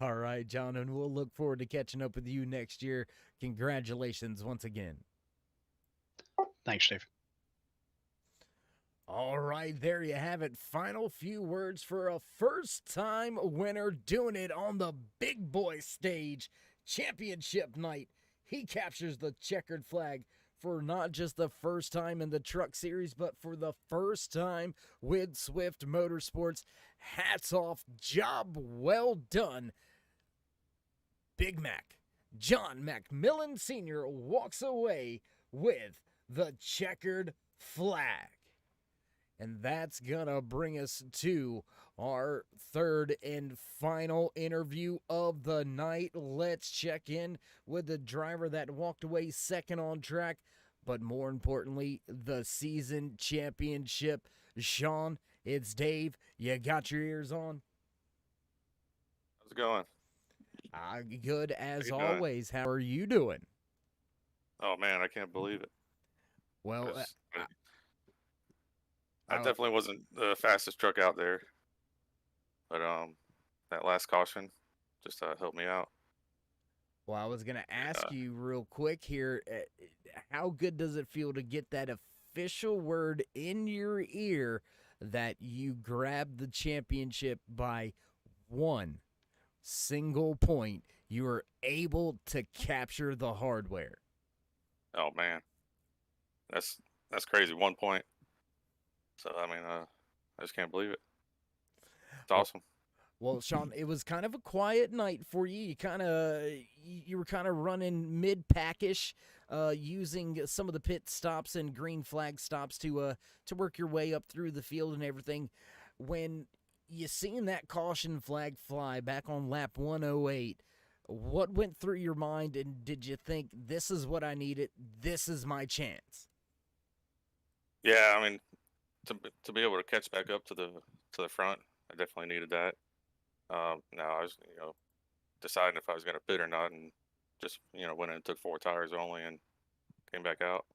All right, John, and we'll look forward to catching up with you next year. Congratulations once again. Thanks, Dave. All right, there you have it. Final few words for a first-time winner doing it on the big boy stage. Championship night. He captures the checkered flag for not just the first time in the Truck Series, but for the first time with Swift Motorsports. Hats off. Job well done. Big Mac, John McMillan Sr. walks away with the checkered flag. And that's going to bring us to our third and final interview of the night. Let's check in with the driver that walked away second on track, but more importantly, the season championship. Sean, it's Dave. You got your ears on? How's it going? Good as How you doing? always. How are you doing? Oh man, I can't believe it. Well, I definitely wasn't the fastest truck out there, but that last caution just helped me out. Well, I was going to ask you real quick here, how good does it feel to get that official word in your ear that you grabbed the championship by one single point? You were able to capture the hardware. Oh man, that's crazy. 1 point. So I mean, I just can't believe it. It's awesome. Well, Sean, it was kind of a quiet night for you. You were kind of running mid-packish, using some of the pit stops and green flag stops to work your way up through the field and everything. When you seen that caution flag fly back on lap 108, what went through your mind, and did you think, this is what I needed, this is my chance? Yeah, I mean, to be able to catch back up to the front, I definitely needed that. Now I was deciding if I was going to pit or not, and just went in and took 4 tires only and came back out,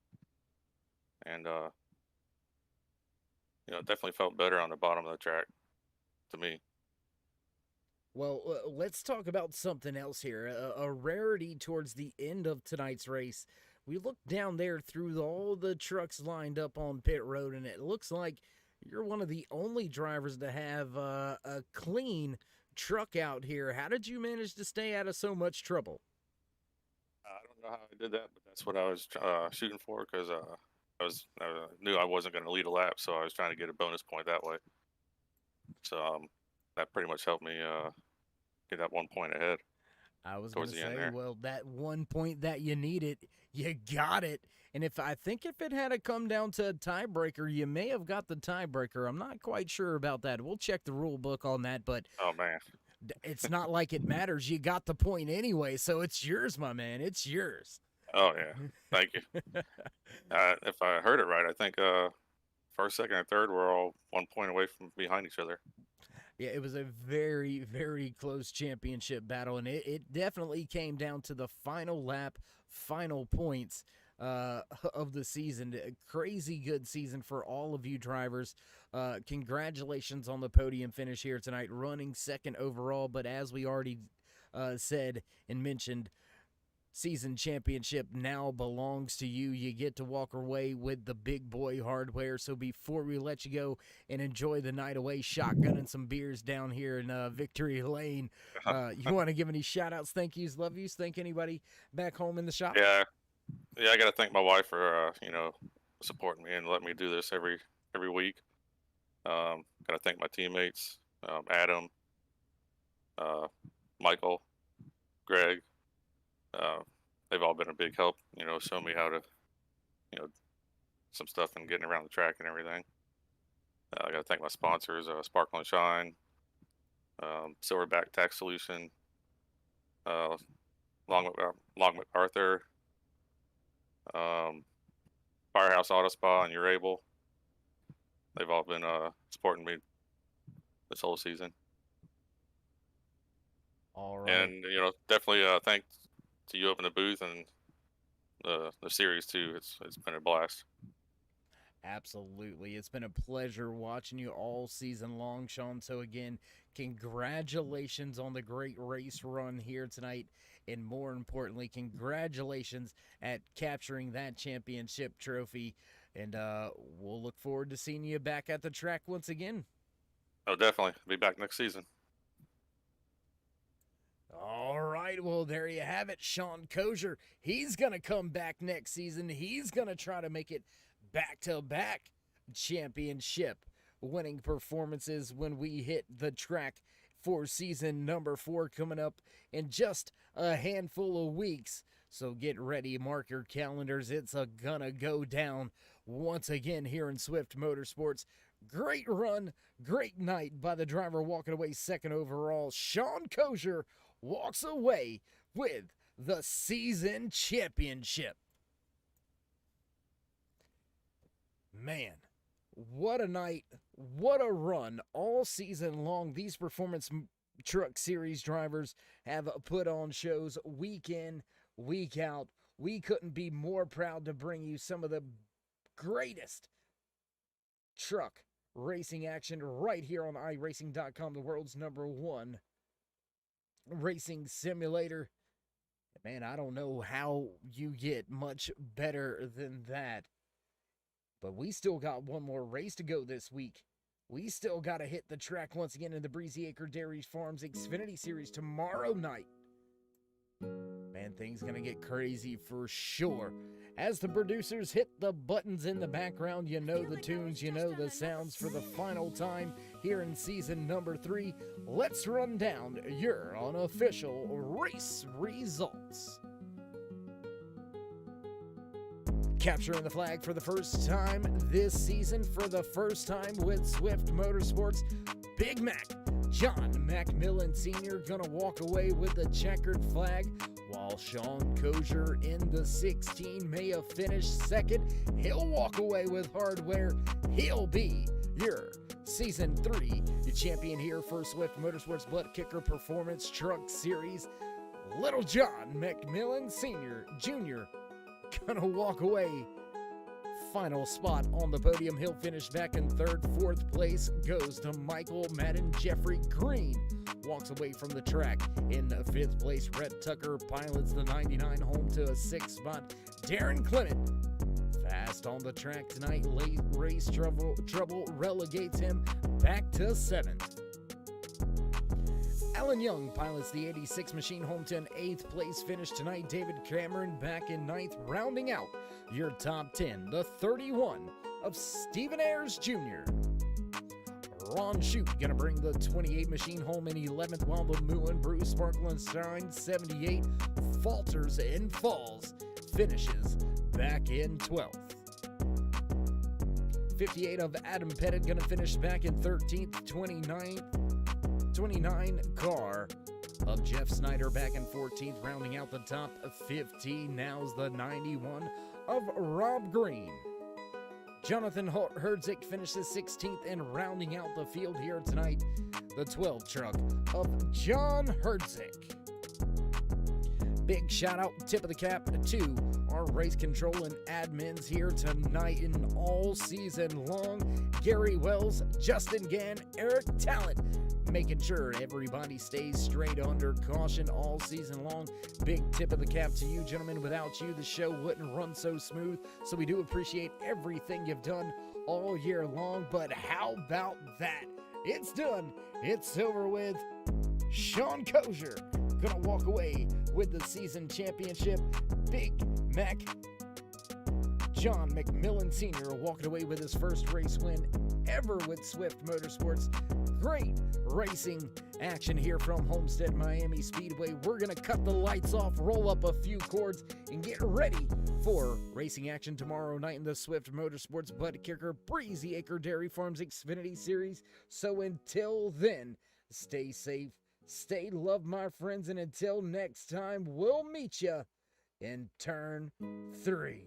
and definitely felt better on the bottom of the track to me. Well, let's talk about something else here. A rarity towards the end of tonight's race. We looked down there through all the trucks lined up on pit road, and it looks like you're one of the only drivers to have a clean truck out here. How did you manage to stay out of so much trouble? I don't know how I did that, but that's what I was shooting for, because I knew I wasn't going to lead a lap, so I was trying to get a bonus point that way. So that pretty much helped me get that 1 point ahead. I was going to say, well, that 1 point that you needed, you got it. And if it had to come down to a tiebreaker, you may have got the tiebreaker. I'm not quite sure about that. We'll check the rule book on that, but Oh man. it's not like it matters. You got the point anyway, so it's yours, my man. It's yours. Oh yeah. Thank you. If I heard it right, I think first, second, and third were all 1 point away from behind each other. Yeah, it was a very, very close championship battle, and it definitely came down to the final lap, final points of the season. A crazy good season for all of you drivers. Congratulations on the podium finish here tonight, running second overall, but as we already said and mentioned, season championship now belongs to you. You get to walk away with the big boy hardware. So before we let you go and enjoy the night away, shotgunning some beers down here in Victory Lane, you want to give any shout outs, thank yous, love yous, thank anybody back home in the shop? Yeah, I got to thank my wife for supporting me and letting me do this every week. Got to thank my teammates, Adam, Michael, Greg. They've all been a big help, showing me how to, some stuff and getting around the track and everything. I got to thank my sponsors, Sparkle and Shine, Silverback Tax Solution, Long MacArthur, Firehouse Auto Spa, and You're Able. They've all been supporting me this whole season. All right. And, definitely thanks to you up in the booth and the series too. It's been a blast. Absolutely. It's been a pleasure watching you all season long, Sean. So again, congratulations on the great race run here tonight. And more importantly, congratulations at capturing that championship trophy. And we'll look forward to seeing you back at the track once again. Oh, definitely. Be back next season. All right, well, there you have it. Sean Kozier, he's going to come back next season. He's going to try to make it back-to-back championship winning performances when we hit the track for season number 4 coming up in just a handful of weeks. So get ready, mark your calendars. It's gonna go down once again here in Swift Motorsports. Great run, great night by the driver walking away second overall. Sean Kozier walks away with the season championship. Man, what a night, what a run all season long. These Performance Truck Series drivers have put on shows week in, week out. We couldn't be more proud to bring you some of the greatest truck racing action right here on iRacing.com, the world's #1 racing simulator. Man, I don't know how you get much better than that. But we still got one more race to go this week. We still got to hit the track once again in the Breezy Acre Dairy Farms Xfinity Series tomorrow night. Man, things gonna get crazy for sure. As the producers hit the buttons in the background, you know the tunes, you know the sounds for the final time here in season number 3. Let's run down your unofficial race results. Capturing the flag for the first time this season, for the first time with Swift Motorsports, Big Mac John Macmillan Sr. gonna walk away with the checkered flag, while Sean Kozier in the 16 may have finished second. He'll walk away with hardware. He'll be your Season 3 champion here for Swift Motorsports BUTTKICKER Performance Truck Series. Little John Macmillan Sr. Jr. gonna walk away. Final spot on the podium. He'll finish back in third. Fourth place goes to Michael Madden. Jeffrey Green walks away from the track in fifth place. Rhett Tucker pilots the 99 home to a sixth spot. Darren Clement, fast on the track tonight. Late race trouble relegates him back to seventh. Alan Young pilots the 86 machine home to an 8th place finish tonight. David Cameron back in 9th, rounding out your top 10. The 31 of Stephen Ayers Jr. Ron Shute gonna bring the 28 machine home in 11th, while the Moo and Brew Sparkle and Shine 78 falters and falls finishes back in 12th. 58 of Adam Pettit gonna finish back in 13th. 29 car of Jeff Snyder back in 14th, rounding out the top 50. Now's the 91 of Rob Green. Jonathan Herdzik finishes 16th, and rounding out the field here tonight, the 12 truck of John Herdzik. Big shout out, tip of the cap to our race control and admins here tonight and all season long. Gary Wells, Justin Gann, Eric Talent, making sure everybody stays straight under caution all season long. Big tip of the cap to you, gentlemen. Without you, the show wouldn't run so smooth. So we do appreciate everything you've done all year long. But how about that? It's done. It's over with. Sean Kozier gonna walk away with the season championship. Big Mac John McMillan Sr. walking away with his first race win ever with Swift Motorsports. Great racing action here from Homestead Miami Speedway. We're gonna cut the lights off, roll up a few chords, and get ready for racing action tomorrow night in the Swift Motorsports BUTTKICKER Breezy Acre Dairy Farms Xfinity Series. So until then, stay safe, stay loved, my friends, and until next time, we'll meet you in turn 3.